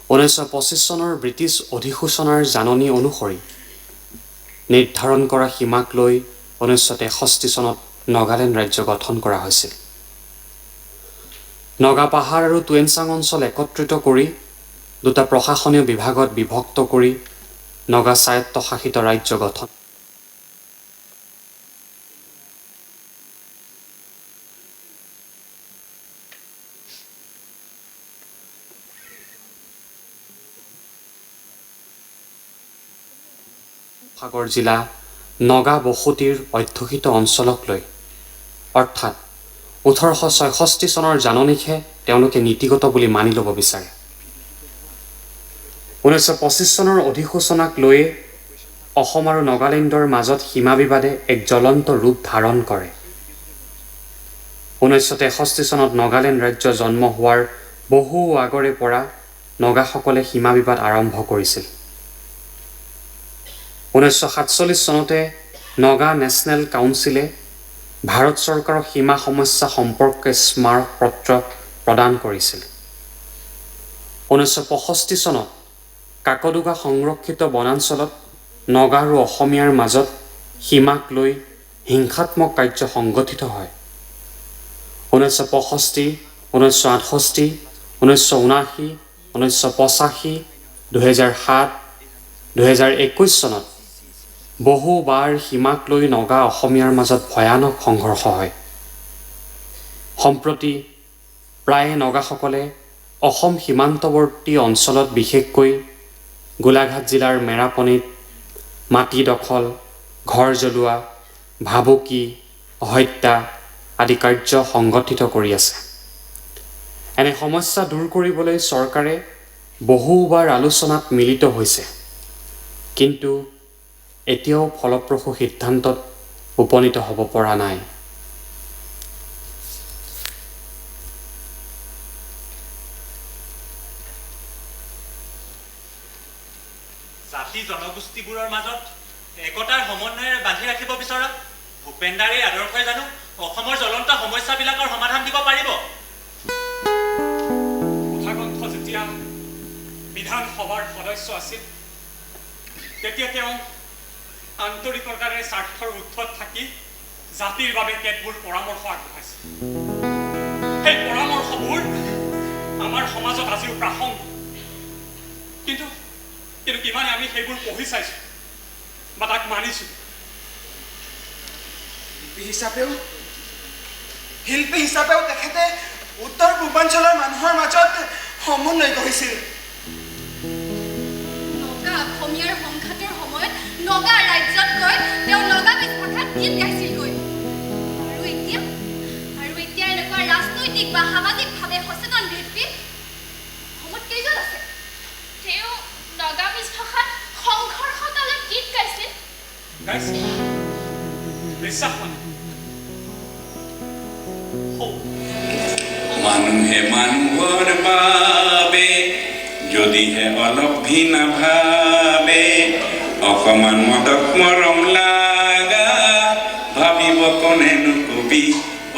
1925 চনৰ ব্ৰিটিছ অধিসূচনাৰ জাননী অনুসৰি নিৰ্ধাৰণ কৰা সীমাক লৈ 1963 চনত নাগালেণ্ড ৰাজ্য গঠন কৰা হৈছিল। নগা পাহাৰ আৰু টুৱেনচাং অঞ্চল একত্ৰিত কৰি দুটা প্ৰশাসনীয় বিভাগত বিভক্ত কৰি নগা স্বায়ত্তশাসিত ৰাজ্য গঠন। সাগৰ জিলা নগা বসতিৰ অধ্যুষিত অঞ্চলক লৈ অৰ্থাৎ 1866 চনৰ জাননীকহে তেওঁলোকে নীতিগত বুলি মানি ল'ব বিচাৰে। 1925 চনৰ অধিসূচনাক লৈ অসম আৰু নাগালেণ্ডৰ মাজত সীমা বিবাদে এক জ্বলন্ত ৰূপ ধাৰণ কৰে। 1963 চনত নাগালেণ্ড ৰাজ্য জন্ম হোৱাৰ বহু আগৰে পৰা নগাসকলে সীমা বিবাদ আৰম্ভ কৰিছিল। 1947 চনতে নগা নেশ্যনেল কাউন্সিলে ভাৰত চৰকাৰৰ সীমা সমস্যা সম্পৰ্কে স্মাৰক পত্ৰ প্ৰদান কৰিছিল। 1965 চনত কাকডোগা সংৰক্ষিত বনাঞ্চলত নগা আৰু অসমীয়াৰ মাজত সীমাক লৈ হিংসাত্মক কাৰ্য সংগঠিত হয়। 1965, 1968, 1979, 1985, 2007, 2021 চনত বহুবাৰ সীমাক লৈ নগা অসমীয়াৰ মাজত ভয়ানক সংঘৰ্ষ হয়। সম্প্ৰতি প্ৰায়ে নগাসকলে অসম সীমান্তৱৰ্তী অঞ্চলত বিশেষকৈ গোলাঘাট জিলাৰ মেৰাপনিত মাটি দখল, ঘৰ জ্বলোৱা, ভাবুকি, হত্যা আদি কাৰ্য সংগঠিত কৰি আছে। এনে সমস্যা দূৰ কৰিবলৈ চৰকাৰে বহুবাৰ আলোচনাত মিলিত হৈছে, কিন্তু এতিয়াও ফলপ্ৰসূ সিদ্ধান্তত উপনীত হ'ব পৰা নাই। জাতি জনগোষ্ঠীবোৰৰ মাজত একতাৰ সমন্বয়েৰে বান্ধি ৰাখিব বিচৰা ভূপেন্দাৰ এই আদৰ্শই জানো অসমৰ জ্বলন্ত সমস্যাবিলাকৰ সমাধান দিব পাৰিব? কোঠাকণ্ঠ যেতিয়া বিধানসভাৰ সদস্য আছিল, তেতিয়া তেওঁ আন্তৰিকতাৰে স্বাৰ্থৰ ঊৰ্ধত থাকি জাতিৰ বাবে কেতবোৰ পৰামৰ্শ আগবঢ়াইছে। সেই পৰামৰ্শবোৰ আমাৰ সমাজত আজিও প্ৰাসংগিক। কিন্তু কিমানে আমি সেইবোৰ পঢ়ি চাইছোঁ বা তাক মানিছোঁ। শিল্পী হিচাপেও তেখেতে উত্তৰ পূৰ্বাঞ্চলৰ মানুহৰ মাজত সমন্বয় গঢ়িছিল। নগা অসমীয়াৰ সংঘাতৰ সময়ত নগা ৰাজ্যত গৈ তেওঁ নগামিজ ভাষাত গীত গাইছিলগৈ। আৰু এতিয়া এনেকুৱা ৰাজনৈতিক বা সামাজিকভাৱে সচেতন ব্যক্তি অসমত কেইজন আছে? তেওঁ নগামিজ ভাষাত সংঘৰ্ষকালত গীত গাইছিল। বিশ্বাস মানুহে মানুহৰ বাবে যদিহে অলপ ভিনা ভাবে অকমান মদক মৰম লাগা ভাবিব কোনেনো কবি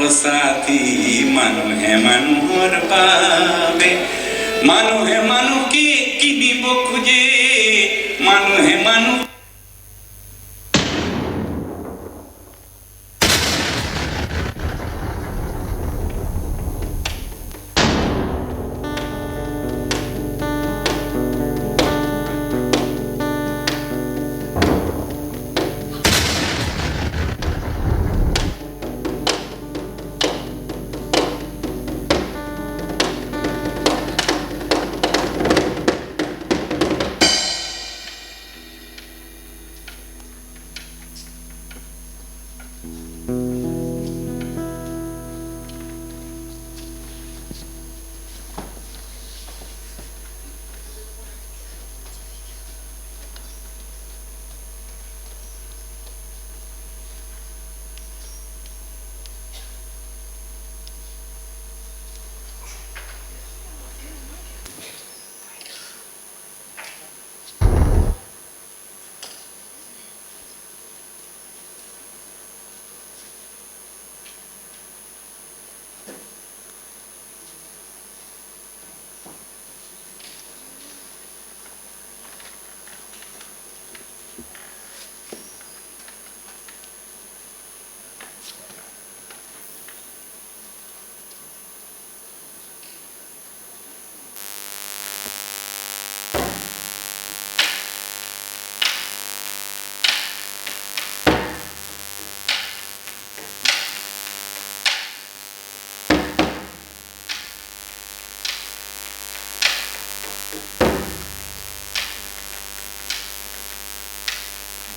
অসাথী মানুহে মানুহৰ বাবে মানুহে মানুহকে কিনিব খোজে মানুহে মানুহ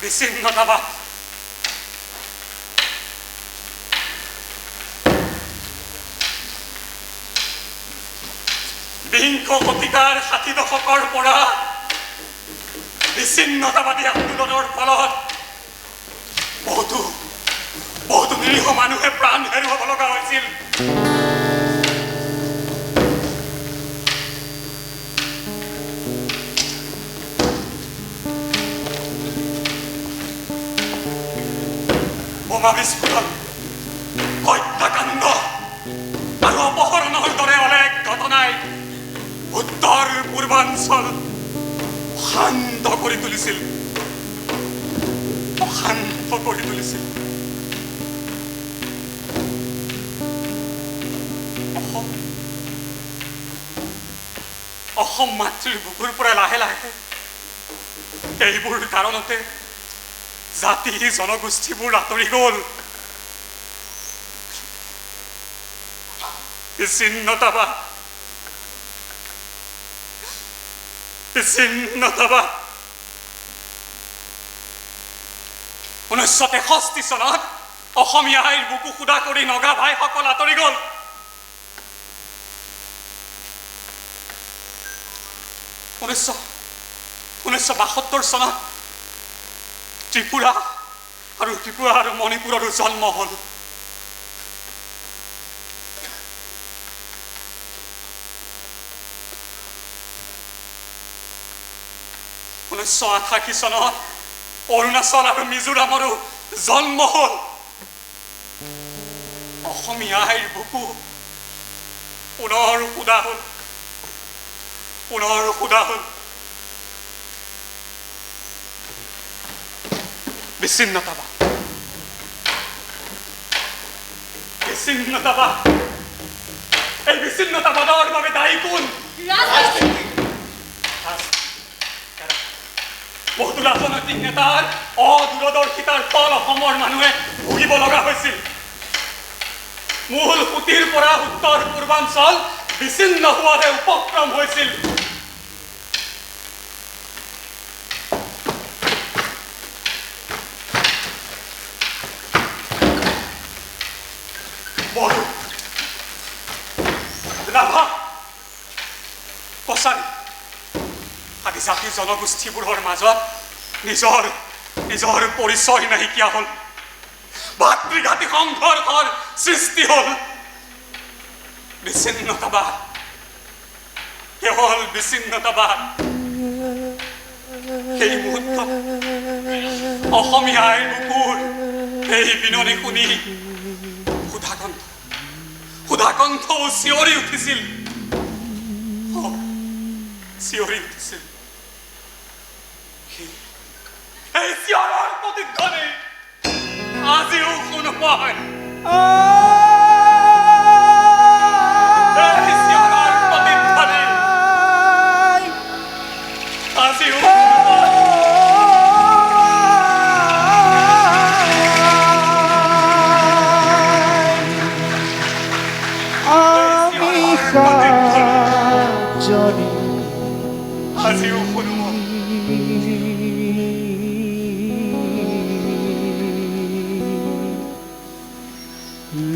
বিচ্ছিন্নতাবাদ বিংশ শতিকাৰ ৬০ দশকৰ পৰা বিচ্ছিন্নতাবাদী আন্দোলনৰ ফলত বহুতো নিৰীহ মানুহে প্ৰাণ হেৰুৱাব লগা হৈছিল। বোমা বিস্ফোৰণ, হত্যাকাণ্ড আৰু অপহৰণৰ দৰে অনেক ঘটনাই উত্তৰ পূৰ্বাঞ্চল শান্ত কৰি তুলিছিল। অসম মাতৃৰ বুকুৰ পৰা লাহে লাহে এইবোৰ কাৰণতে জাতি জনগোষ্ঠীবোৰ আঁতৰি গ'ল। বিচ্ছিন্নতাবাদ 1963 চনত অসমীয়া আইৰ বুকু সুদা কৰি নগা ভাইসকল আঁতৰি গ'ল। 1972 চনত ত্ৰিপুৰা আৰু মণিপুৰৰো জন্ম হ'ল। 1988 চনত অৰুণাচল আৰু মিজোৰামৰো জন্ম হ'ল। অসমীয়া আইৰ বুকু পুনৰ সুদা হ'ল। বিচ্ছিন্নতাবাদ। বিচ্ছিন্নতাবাদ, এই বিচ্ছিন্নতাবাদৰ বাবে দায়ী কোন? ৰাজনীতি। বহুতো ৰাজনৈতিক নেতাৰ অদূৰদৰ্শিতাৰ ফল অসমৰ মানুহে ভুগিব লগা হৈছিল। মূল সুঁতিৰ পৰা উত্তৰ পূৰ্বাঞ্চল বিচ্ছিন্ন হোৱাৰে উপক্ৰম হৈছিল। বড়ো, ৰাভা, কছাৰী আদি জাতি জনগোষ্ঠীবোৰৰ মাজত নিজৰ নিজৰ পৰিচয় নাইকিয়া হ'ল। ভাতৃঘাতী সংঘৰ্ষৰ সৃষ্টি হ'ল। বিচ্ছিন্নতাবাদ, কেৱল বিচ্ছিন্নতাবাদ। সেই মুহূৰ্তত অসমীয়াৰ বুকুৰ এই বিননি শুনি সুধাকণ্ঠও চিঞৰি উঠিছিল, চিঞৰি উঠিছিল। এই চিঞৰৰ প্ৰতিধ্বনি আজিও শুনো পায়। এই চিঞৰৰ প্ৰতিধ্বনি আজিও শুনো পায়। আজিও শুনো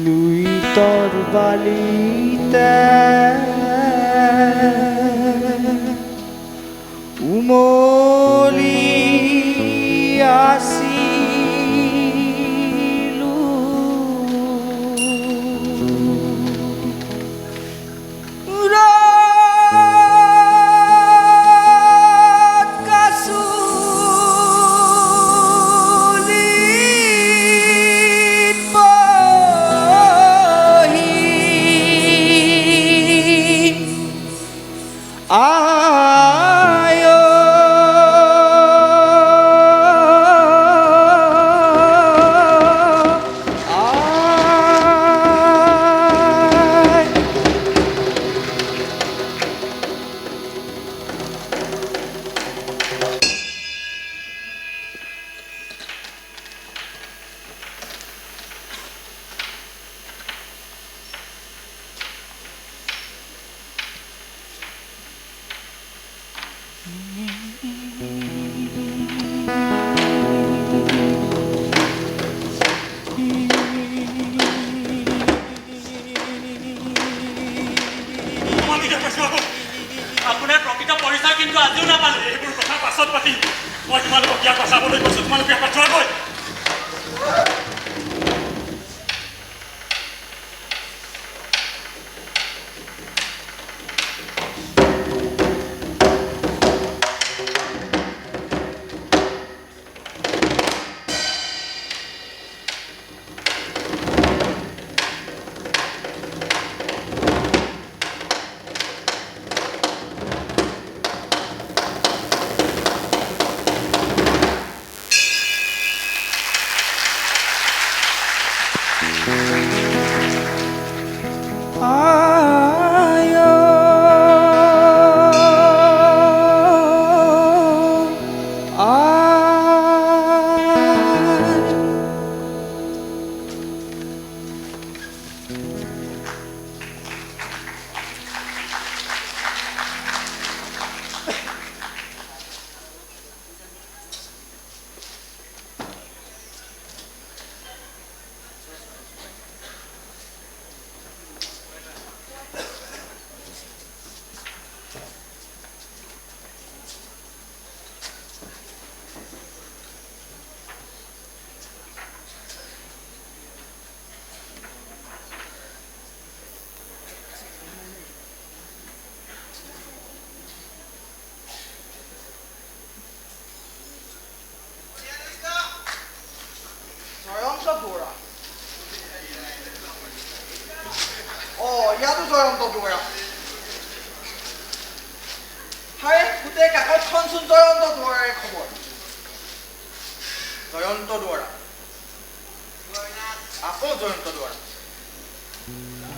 লুইতৰ বালিতে উমলি আছিলো আপোনাৰ প্ৰকৃত পৰিচয় কিন্তু আজিও নাপালো। এইবোৰ কথা পাছত পাতিম। মই তোমালোকক ইয়াক বচাবলৈ কৈছো, তোমালোকে ইয়াক পাঠোৱাগৈ। ইয়াতো জয়ন্ত বৰা। হাই গোটেই কাকতখনচোন জয়ন্ত বৰাৰে খবৰ। জয়ন্ত দুৱৰা আকৌ জয়ন্ত দুৱৰা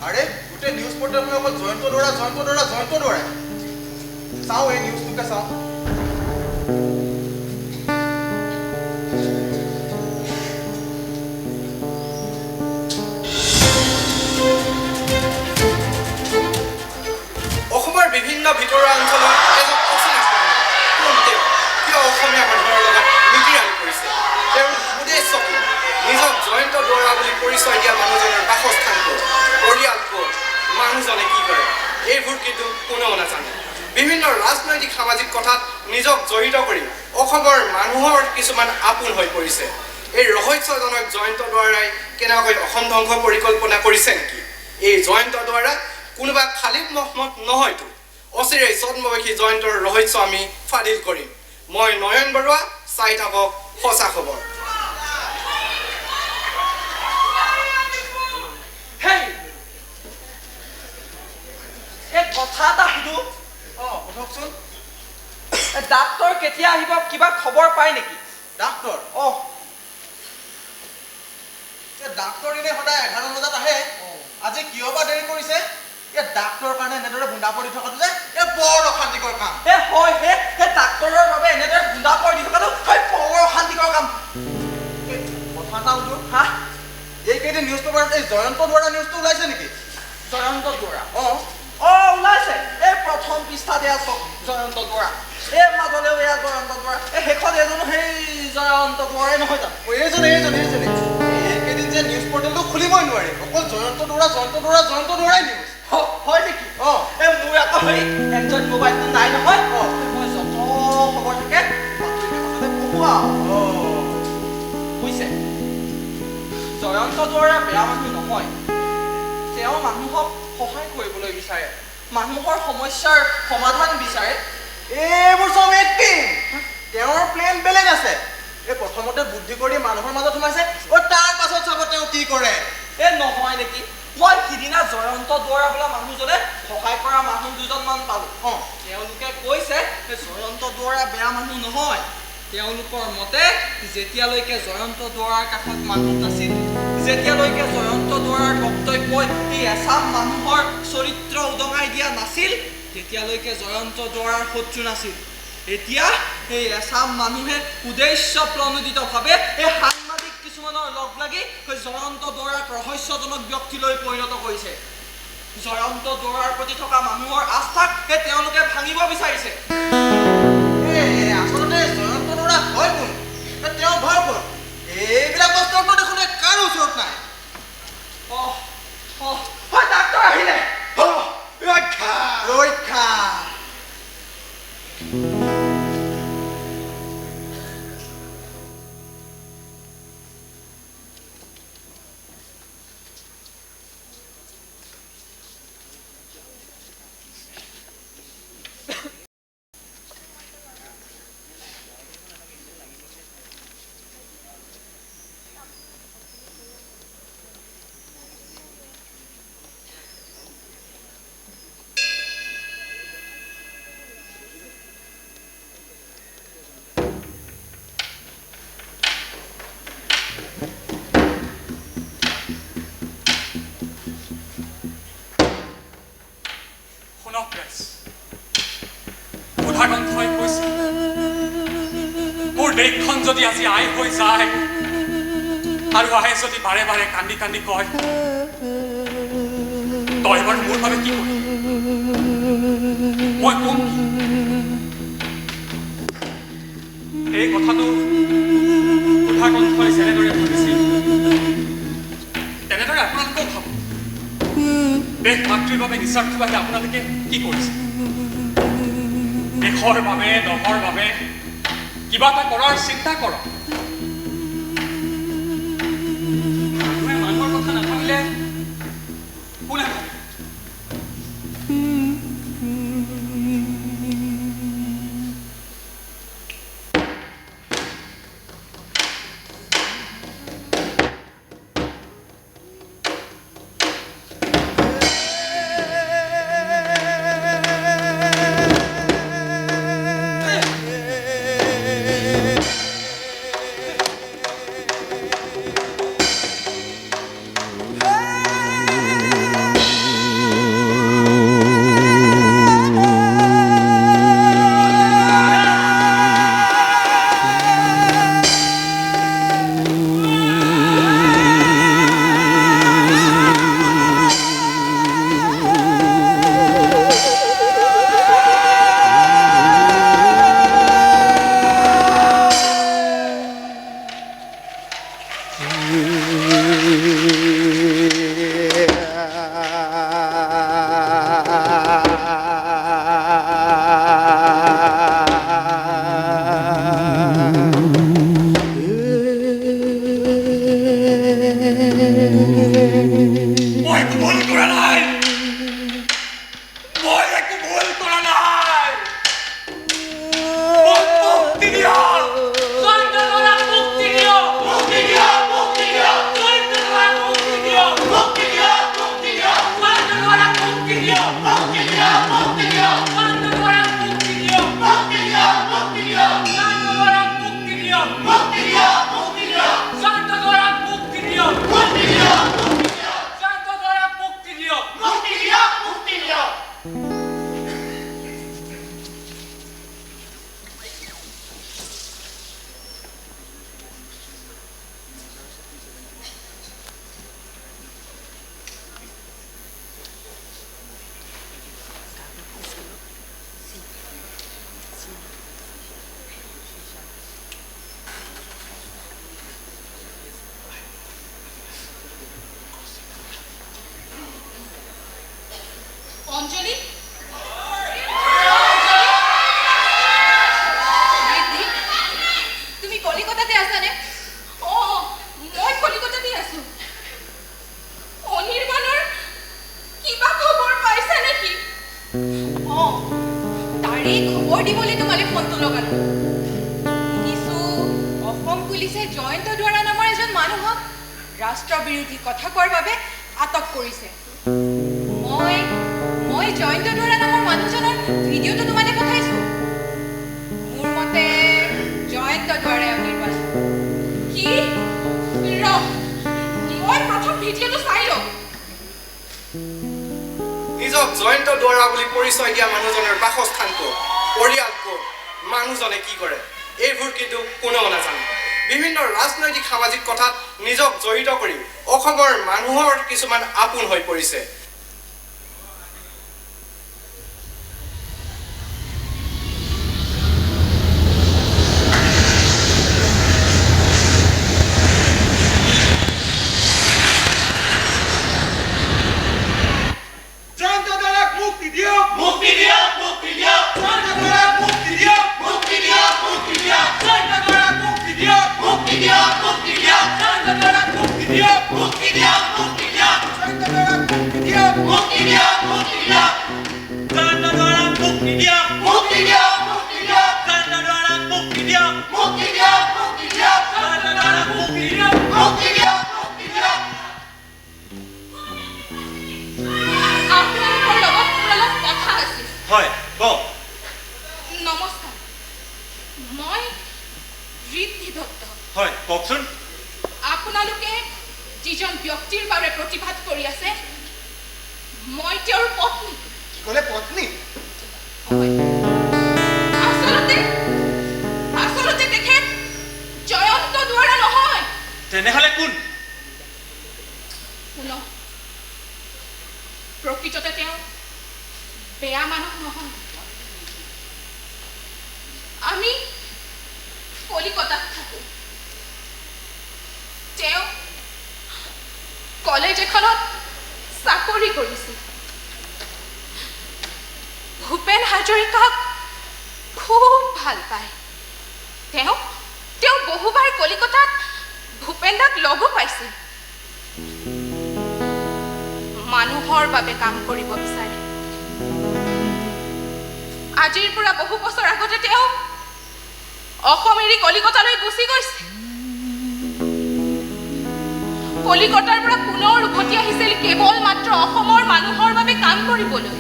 আৰে গোটেই নিউজ পৰ্টেলখনে অকল জয়ন্ত দুৱৰাই চাওঁ এই নিউজটোকে চাওঁ অসমৰ বিভিন্ন ভিতৰুৱা অঞ্চলত এজন অচিনাকি কিয় অসমীয়া মানুহৰ লগত মিতিৰালি কৰিছে তেওঁৰ উদ্দেশ্য কি নিজক জয়ন্ত দুৱৰা বুলি পৰিচয় দিয়া মানুহজনৰ বাসস্থান ক'ত পৰিয়াল ক'ত মানুহজনে কি কৰে এইবোৰ কিন্তু কোনেও নাজানে বিভিন্ন ৰাজনৈতিক সামাজিক কথাত নিজক জড়িত কৰি অসমৰ মানুহৰ কিছুমান আপোন হৈ পৰিছে এই ৰহস্যজনক জয়ন্ত দুৱৰাই কেনেকৈ অসম ধ্বংস পৰিকল্পনা কৰিছে নেকি এই জয়ন্ত দুৱৰা কোনোবা খালিদ মহম্মদ নহয়তো অচিৰেই ছদ্মবেশী জয়ন্তৰ ৰহস্য আমি ফাদিল কৰিম মই নয়ন বৰুৱা চাই থাকক সঁচা খবৰ কথা এটা সুধো সোধকচোন ডাক্তৰ কেতিয়া আহিব কিবা খবৰ পায় নেকি ডাক্তৰ ডাক্তৰ এনে সদায় 11 বজাত আহে আজি কিয় বা দেৰি কৰিছে ডাক্তৰৰ কাৰণে এনেদৰে বুন্দা পৰি থকাটো যে বৰ অশান্তিকৰ কাম হয় ডাক্তৰৰ বাবে এনেদৰে বুন্দা পৰি দি থকাটো বৰ অশান্তিকৰ কাম কথা এটা সুধো এইকেইদিন নিউজ পেপাৰত এই জয়ন্ত দুৱৰা নিউজটো ওলাইছে নেকি জয়ন্ত দুৱৰা ওলাইছে এই প্ৰথম পৃষ্ঠাতে আছে জয়ন্ত দুৱৰা এই মাজলেও এয়া জয়ন্ত দুৱৰা এই শেষত এজনো সেই জয়ন্ত দুৱৰাই নহয় জানো এইজনে এইকেইদিন যে নিউজ পৰ্টেলটো খুলিবই নোৱাৰি অকল জয়ন্ত দুৱৰাই নিউজ হয় নেকি এই মোৰ আকৌ হেৰি এণ্ড্ৰইড মোবাইলটো নাই নহয় মই যত খবৰ থাকে বাতৰি কাকততে পঢ়ো বুজিছে জয়ন্ত দুৱৰা বেয়া মানুহ নহয় তেওঁ মানুহক সহায় কৰিবলৈ বিচাৰে মানুহৰ সমস্যাৰ সমাধান বিচাৰে এইবোৰ চব এক্টিং তেওঁৰ প্লেন বেলেগ আছে এই প্ৰথমতে বুদ্ধি কৰি মানুহৰ মাজত সোমাইছে তাৰ পাছত চাব তেওঁ কি কৰে নহয় নেকি মই সিদিনা জয়ন্ত দুৱৰা বোলা মানুহজনে সহায় কৰা মানুহ দুজনমান পালো তেওঁলোকে কৈছে জয়ন্ত দুৱৰা বেয়া মানুহ নহয় তেওঁলোকৰ মতে যেতিয়ালৈকে জয়ন্ত দুৱৰাৰ কাষত মানুহ নাছিল যেতিয়ালৈকে জয়ন্ত দুৱৰাৰ বক্তব্যই এই এচাম মানুহৰ চৰিত্ৰ উদঙাই দিয়া নাছিল তেতিয়ালৈকে জয়ন্ত দুৱৰাৰ শত্ৰু নাছিল এতিয়া এই এচাম মানুহে উদ্দেশ্য প্ৰণোদিতভাৱে এই সাংবাদিক কিছুমানৰ লগ লাগি জয়ন্ত দুৱৰাক ৰহস্যজনক ব্যক্তিলৈ পৰিণত কৰিছে জয়ন্ত দুৱৰাৰ প্ৰতি থকা মানুহৰ আস্থাক তেওঁলোকে ভাঙিব বিচাৰিছে আচলতে জয়ন্ত দুৱৰা ভয় কোন তেওঁ ভয় কোন এইবিলাক বস্তুৰ দেখোন কাৰো ওচৰত নাই ডাক্তৰ আহিলে ৰক্ষা উদাগ্ৰন্থই কৈছে মোৰ দেশখন যদি আজি আই হৈ যায় আৰু আহে যদি বাৰে বাৰে কান্দি কান্দি কয় তই এবাৰ মোৰ বাবে কি কৰিবি মই কম এই কথাটো উদাগ্ৰন্থই যেনেদৰে ভাবিছিল তেনেদৰে আপোনালোকেও ভাবক দেশ মাতৃৰ বাবে নিস্বাৰ্থভাৱে আপোনালোকে কি কৰিছে দেশৰ বাবে দহৰ বাবে কিবা এটা কৰাৰ চিন্তা কৰক মানুহে মানুহৰ কথা নাভাবিলে কোনে ভাবে মই একো ভুল কৰা নাই মই একো ভুল কৰা নাই মোক মুক্তি দিয়া জয়ন্ত ল'ৰাক মুক্তি দিয় মুক্তি দিয়া মুক্তি দিয়া জয়ন্ত ল'ৰাক মুক্তি দিয় মুক্তি দিয়া মুক্তি দিয়া জয়ন্ত ল'ৰাক মুক্তি দিয় মুক্তি দিয়া মুক্তি দিয়া জয়ন্ত ল'ৰাক মুক্তি দিয় মুক্তি দিয়া মুক্তি দিয়া জয়ন্ত ল'ৰাক মুক্তি দিয় মুক্তি দিয়া মুক্তি দিয়া জয়ন্ত ল'ৰাক মুক্তি দিয় মুক্তি দিয়া জয়ন্ত ল'ৰাক মুক্তি দিয় মুক্তি দিয়া মুক্তি দিয়া অঞ্জলি তুমি কলিকতাতে আছানে মই কলিকতাতে আছো অনিৰ্বাণৰ কিবা খবৰ পাইছা নেকি তাৰে খবৰ দিবলৈ তোমালে ফোনটো লগালো শুনিছো অসম পুলিচে জয়ন্ত দুৱাৰা নামৰ এজন মানুহক ৰাষ্ট্ৰবিৰোধী কথা কোৱাৰ বাবে আটক কৰিছে মই জয়ন্ত দুৱাৰা নামৰ মানুহজনৰ ভিডিঅ'টো তোমালে পঠাইছো মোৰ মতে জয়ন্ত দুৱাৰাই অনিৰ্বাণ কি মই প্ৰথম ভিডিঅ'টো চাই লওঁ নিজক জয়ন্ত দুৱাৰা বুলি পৰিচয় দিয়া মানুহজনৰ বাসস্থান ক'ত পৰিয়াল ক'ত মানুহজনে কি কৰে এইবোৰ কিন্তু কোনেও নাজানে বিভিন্ন ৰাজনৈতিক সামাজিক কথাত নিজক জড়িত কৰি অসমৰ মানুহৰ কিছুমান আপোন হৈ পৰিছে জয়ন্ত ল'ৰাক মুক্তি দিয়ক মুক্তি দিয়া মুক্তি দিয়া জয়ন্ত ল'ৰাক মুক্তি দিয়ক মুক্তি দিয়া মুক্তি দিয়া জয়ন্ত ল'ৰাক মুক্তি দিয়ক মুক্তি দিয়া মুক্তি দিয়া জয়ন্ত ল'ৰাক মুক্তি দিয়ক মুক্তি দিয়া মুক্তি দিয়া জয়ন্ত ল'ৰাক মুক্তি দিয়ক মুক্তি দিয়া মুক্তি দিয়া জয়ন্ত ল'ৰাক মুক্তি দিয়ক মুক্তি দিয়া মুক্তি দিয়া জয়ন্ত ল'ৰাক মুক্তি দিয়ক মুক্তি দিয়া মুক্তি দিয়া জয়ন্ত ল'ৰাক মুক্তি দিয়ক মুক্তি দিয়া মুক্তি দিয়া আপোনালোকৰ লগত মোৰ অলপ কথা আছিল হয় কওক নমস্কাৰ মই ঋদ্ধি দত্ত হয় কওকচোন আপোনালোকে যিজন ব্যক্তিৰ বাবে প্ৰতিবাদ কৰি আছে মই তেওঁৰ পত্নী কি ক'লে পত্নী আচলতে তেখেত জয়ন্ত দুৱাৰা নহয় তেনেহ'লে কোন শুনক প্ৰকৃততে তেওঁ বেয়া মানুহ নহয় আমি কলিকতাত থাকো তেওঁ কলেজ এখনত চাকৰি কৰিছিল ভূপেন হাজৰিকাক খুব ভাল পায় তেওঁ বহুবাৰ কলিকতাত ভূপেন দাক লগো পাইছিল মানুহৰ বাবে কাম কৰিব বিচাৰে আজিৰ পৰা বহু বছৰ আগতে তেওঁ অসম এৰি কলিকতালৈ গুচি গৈছে কলিকতাৰ পৰা পুনৰ উভতি আহিছিল কেৱল মাত্ৰ অসমৰ মানুহৰ বাবে কাম কৰিবলৈ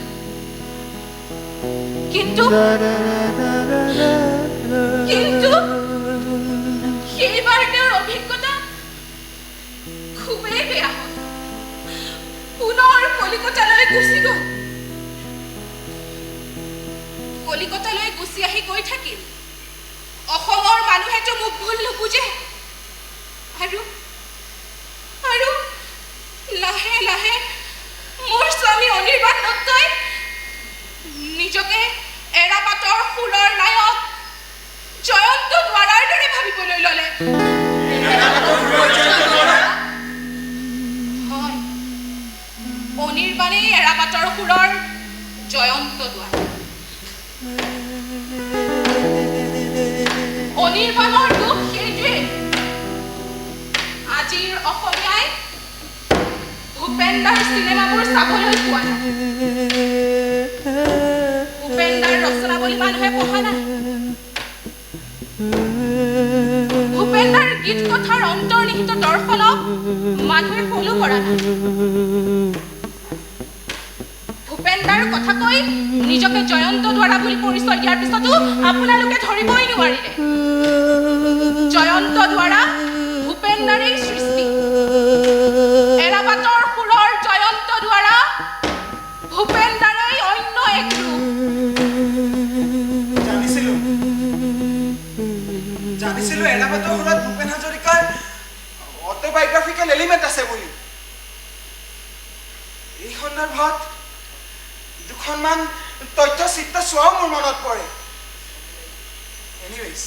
কিন্তু সেইবাৰ তেওঁৰ অভিজ্ঞতা খুবেই বেয়া হ'ল পুনৰ কলিকতালৈ গুচি গ'ল কলিকতালৈ গুচি আহি গৈ থাকিল অসমৰ মানুহেতো মোক ভুল নুবুজে আৰু লাহে লাহে মোৰ স্বামী অনিৰ্বাণ দত্তই নিজকে এৰাপাতৰ সুৰৰ নায়ক জয়ন্ত দুৱাৰাৰ দৰে ভাবিবলৈ ল'লে হয় অনিৰ্বাণেই এৰাপাতৰ সুৰৰ জয়ন্ত দুৱাৰা অনিৰ্বাণৰ দুখ সেইটোৱে আজিৰ অসমীয়াই ভূপেনদাৰ চিনেমাবোৰ চাবলৈ পোৱা নাই। ভূপেনদাৰ ৰচনাৱলী মানুহে পঢ়া নাই। ভূপেনদাৰ গীত কথাৰ অন্তৰ্নিহিত দৰ্শনক মানুহে ফলো কৰা নাই। ভূপেনদাৰ কথা কৈ নিজকে জয়ন্ত দুৱাৰা বুলি পৰিচয় দিয়াৰ পিছতো আপোনালোকে ধৰিবই নোৱাৰিলে। জয়ন্ত দুৱাৰা ভূপেনদাৰেই সৃষ্টি। এৰাবাটৰ সুৰৰ জয়ন্ত দুৱাৰা ভূপেনদাৰেই অন্য এক ৰূপ। জানিছিলো এৰাবাটৰ সুৰত ভূপেন হাজৰিকাৰ অটোবায়োগ্ৰাফিকেল এলিমেণ্ট আছে বুলি। এই সন্দৰ্ভত দুখনমান তথ্যচিত্ৰ চোৱাও মোৰ মনত পৰে। এনিৱেজ,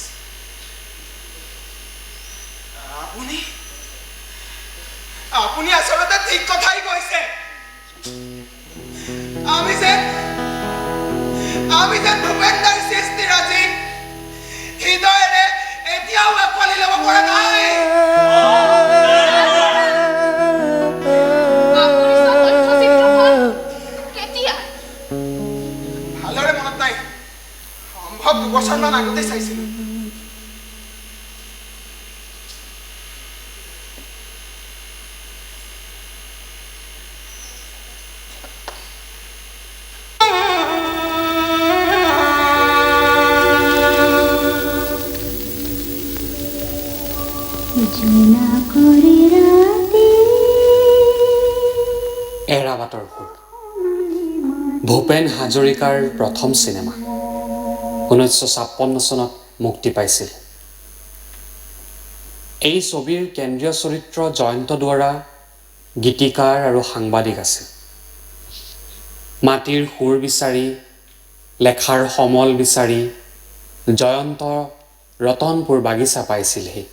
আপুনি আচলতে ঠিক কথাই কৈছে। আমি যেন ভূপেনদাৰ সৃষ্টিৰাজি হৃদয়েৰে এতিয়াও আঁকোৱালি ল'ব পৰা নাই। ভালদৰে মনত নাই, সম্ভৱ 2 বছৰমান আগতে চাইছিলো। এৰাবাটৰ সুৰ ভূপেন হাজৰিকাৰ প্ৰথম চিনেমা 1956 চনত মুক্তি পাইছিল। এই ছবিৰ কেন্দ্ৰীয় চৰিত্ৰ জয়ন্ত দুৱাৰা গীতিকাৰ আৰু সাংবাদিক আছিল। মাটিৰ সুৰ বিচাৰি, লেখাৰ সমল বিচাৰি জয়ন্ত ৰতনপুৰ বাগিচা পাইছিলহি।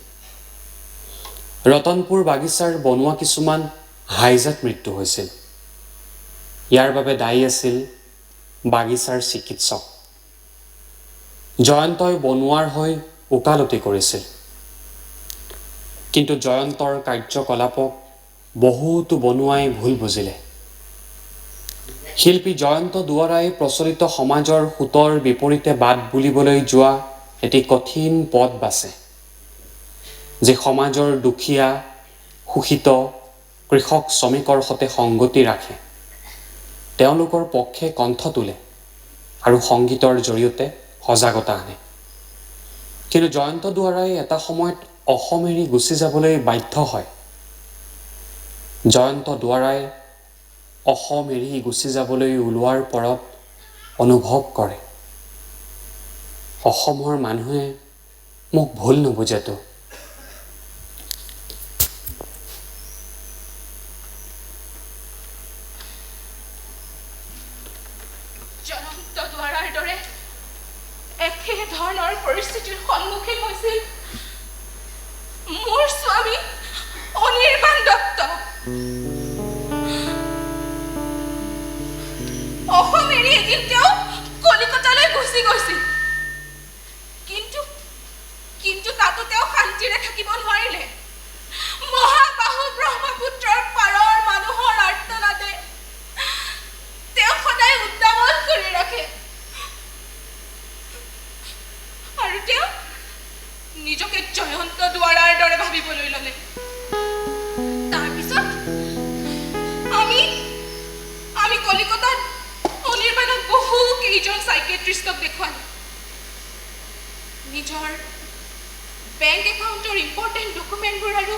ৰতনপুৰ বাগিচাৰ বনোৱা কিছুমান হাইজাত মৃত্যু হৈছিল। ইয়াৰ বাবে দায়ী আছিল বাগিচাৰ চিকিৎসক। জয়ন্তই বনোৱাৰ হৈ ওকালতি কৰিছিল। কিন্তু জয়ন্তৰ কাৰ্যকলাপক বহুতো বনুৱাই ভুল বুজিলে। শিল্পী জয়ন্ত দুৱাৰাই প্ৰচলিত সমাজৰ সোঁতৰ বিপৰীতে বাট বুলিবলৈ যোৱা এটি কঠিন পথ বাছে, যে সমাজৰ দুখীয়া, শোষিত, কৃষক, শ্ৰমিকৰ সৈতে সংগতি ৰাখে, তেওঁলোকৰ পক্ষে কণ্ঠ তোলে আৰু সংগীতৰ জৰিয়তে সজাগতা আনে। কিন্তু জয়ন্ত দুৱাৰাই এটা সময়ত অসম এৰি গুচি যাবলৈ বাধ্য হয়। জয়ন্ত দুৱাৰাই অসম এৰি গুচি যাবলৈ ওলোৱাৰ পৰত অনুভৱ কৰে, অসমৰ মানুহে মোক ভুল নুবুজেতো। জয়ন্ত দুৱাৰাৰ দৰে একে ধৰণৰ পৰিস্থিতিৰ সন্মুখীন হৈছিল মোৰ স্বামী অনিৰ্বাণ দত্ত। অসম এৰি এদিন তেওঁ কলিকতালৈ গুচি গৈছিল। কিন্তু তাতো তেওঁ শান্তিৰে থাকিব নোৱাৰিলে। মহাবাহু ব্ৰহ্মপুত্ৰৰ পাৰৰ মানুহৰ আৰ্তনাদে তেওঁ সদায় উদ্দামন কৰি ৰাখে আৰু তেওঁ নিজকে জয়ন্ত দুৱাৰাৰ দৰে ভাবিবলৈ ল'লে। তাৰপিছত আমি কলিকতাত অনিৰ্বাণক বহু কেইজন চাইকেট্ৰিষ্টক দেখুৱালো। নিজৰ বেংক একাউণ্টৰ ইম্পৰ্টেণ্ট ডকুমেণ্টবোৰ আৰু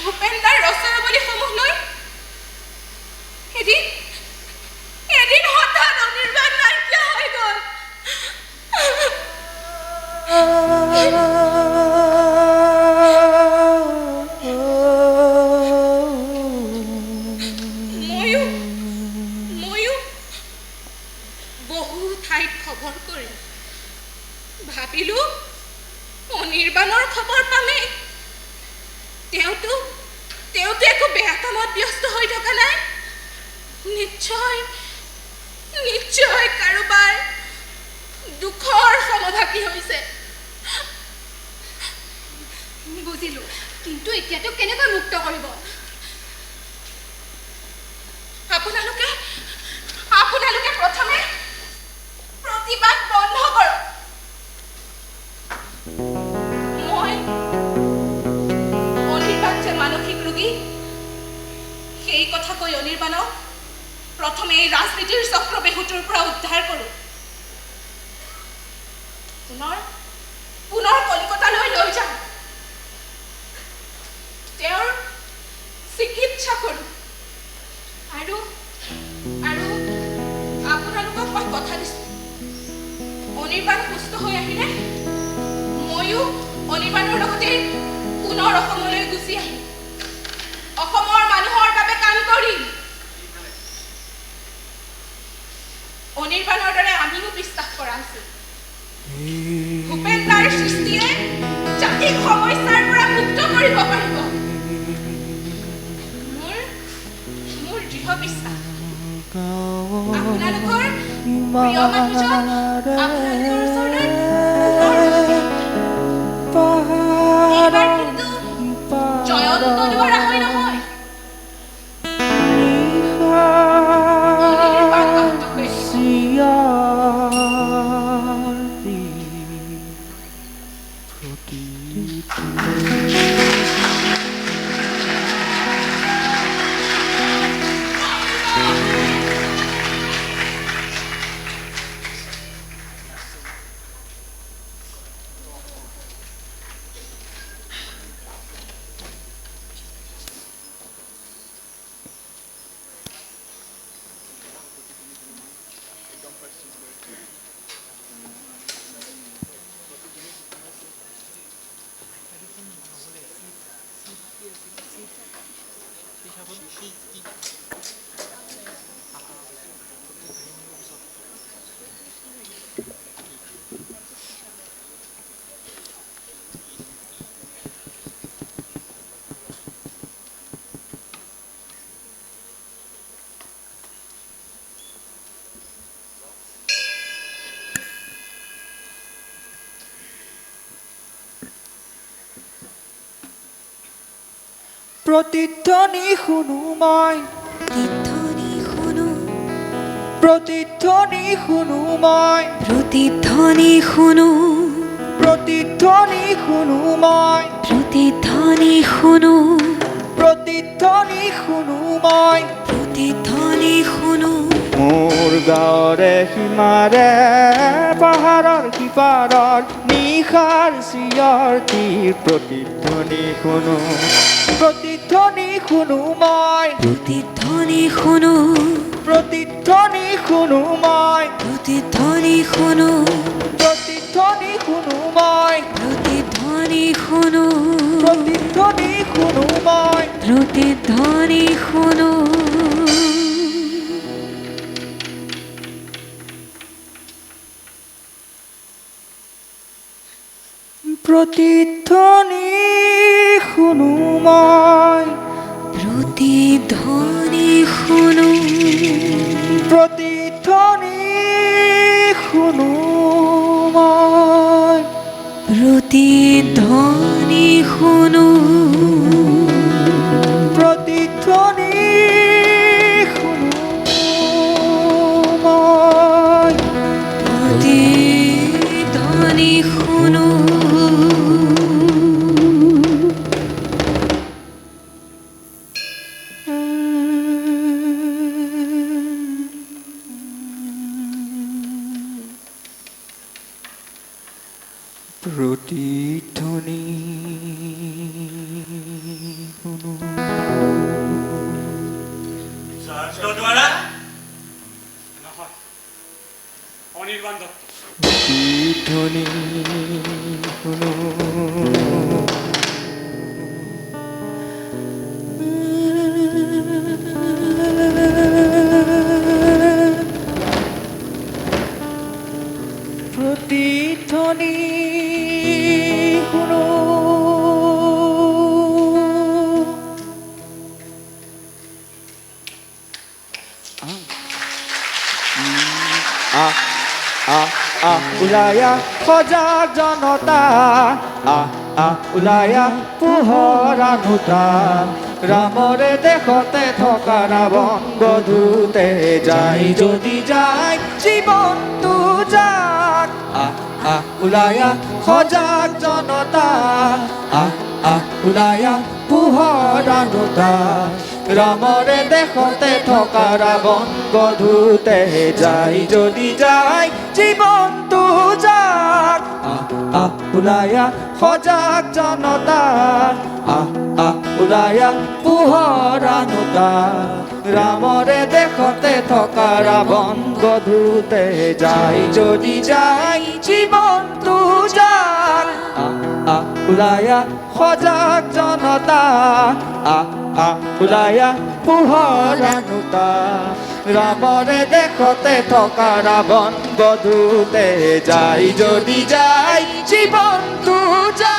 ভূপেনদাৰ ৰচনাৱলীসমূহ লৈ এদিন হঠাৎ অনিৰ্বাণ নাইকিয়া হৈ গ'ল। ময়ো বহু ঠাইত খবৰ কৰি ভাবিলো অনিৰ্বাণৰ খবৰ পামেই। তেওঁতো একো বেয়া এই কথা কৈ অনিৰ্বাণক প্ৰথমে এই ৰাজনীতিৰ চক্ৰবেহুটোৰ পৰা উদ্ধাৰ কৰোঁ। পুনৰ কলিকতালৈ লৈ যাম। তেওঁৰ চিকিৎসা কৰোঁ। আৰু আপোনালোকক মই কথা দিছোঁ, অনিৰ্বাণ সুস্থ হৈ আহিলে ময়ো অনিৰ্বাণৰ লগতে পুনৰ অসমলৈ গুচি আহিম। অসমৰ মানুহৰ বাবে কাম কৰিম। অনিৰ্বাণৰ দৰে আমিও বিশ্বাস কৰা উচিত, ভূপেন্দ্ৰৰ সৃষ্টিয়ে জাতিক সমস্যাৰ পৰা মুক্ত কৰিব পাৰিব। মোৰ দৃঢ় বিশ্বাস। আপোনালোকৰ প্ৰিয় মানুহজন আপোনালোকৰ ওচৰত এইবাৰ কিন্তু জয়ন্ত দুৱাৰা হয় নহয়। প্ৰতিধ্বনি শুনো মই, প্ৰতিধ্বনি শুনো মই, প্ৰতিধ্বনি শুনো, প্ৰতিধ্বনি শুনো মই, প্ৰতিধ্বনি শুনো, প্ৰতিধ্বনি শুনো মই, প্ৰতিধ্বনি শুনো। মোৰ গাঁৱৰে সীমাৰে পাহাৰৰ সিপাৰৰ নিশাৰ চিঞৰটিৰ প্ৰতিধ্বনি শুনো, প্ৰতিধ্বনি শুনো মই, প্ৰতিধ্বনি শুনো, প্ৰতিধ্বনি শুনো মই, প্ৰতিধ্বনি শুনো, প্ৰতিধ্বনি শুনো মই, প্ৰতিধ্বনি শুনো, প্ৰতিধ্বনি শুনো মই, প্ৰতিধ্বনি শুনো। প্ৰতিধ্বনি শুনো মই, প্ৰতিধ্বনি শুনো, প্ৰতিধ্বনি শুনো মই, প্ৰতিধ্বনি শুনো, প্ৰতিধ্বনি শুনো মই, প্ৰতিধ্বনি শুনো। প্ৰতিধ্বনি শুনো। দ্বাৰা নহয়, অনিৰ্বাণ দত্ত। প্ৰতিধ্বনি শুনো। প্ৰতিধ্বনি শুনো। ওলায়া সজাগ জনতা, ওলায়া পোহৰ আনোতা, ৰামৰে দেশতে থকা ৰাৱণ গধূতে যায় যদি যায় জীৱনটো যাক। ওলায়া সজাগ জনতা, ওলায়া পোহৰ আনোতা, ৰামৰে দেশতে থকা ৰাৱণ বধূতে যায় যদি যায় জীৱনটো যাক ওলাই সজাগ জনতা ওলাই পোহৰ আনোতা ৰামৰে দেশতে থকা ৰাৱণ বধূতে যায় যদি যায় জীৱনটো যাক ওলাই সজাগ জনতা ওলাই পোহৰ আনোতা ৰামৰে দেশতে থকা ৰাৱণ বধূতে যায় যদি যায় জীৱনটো যায়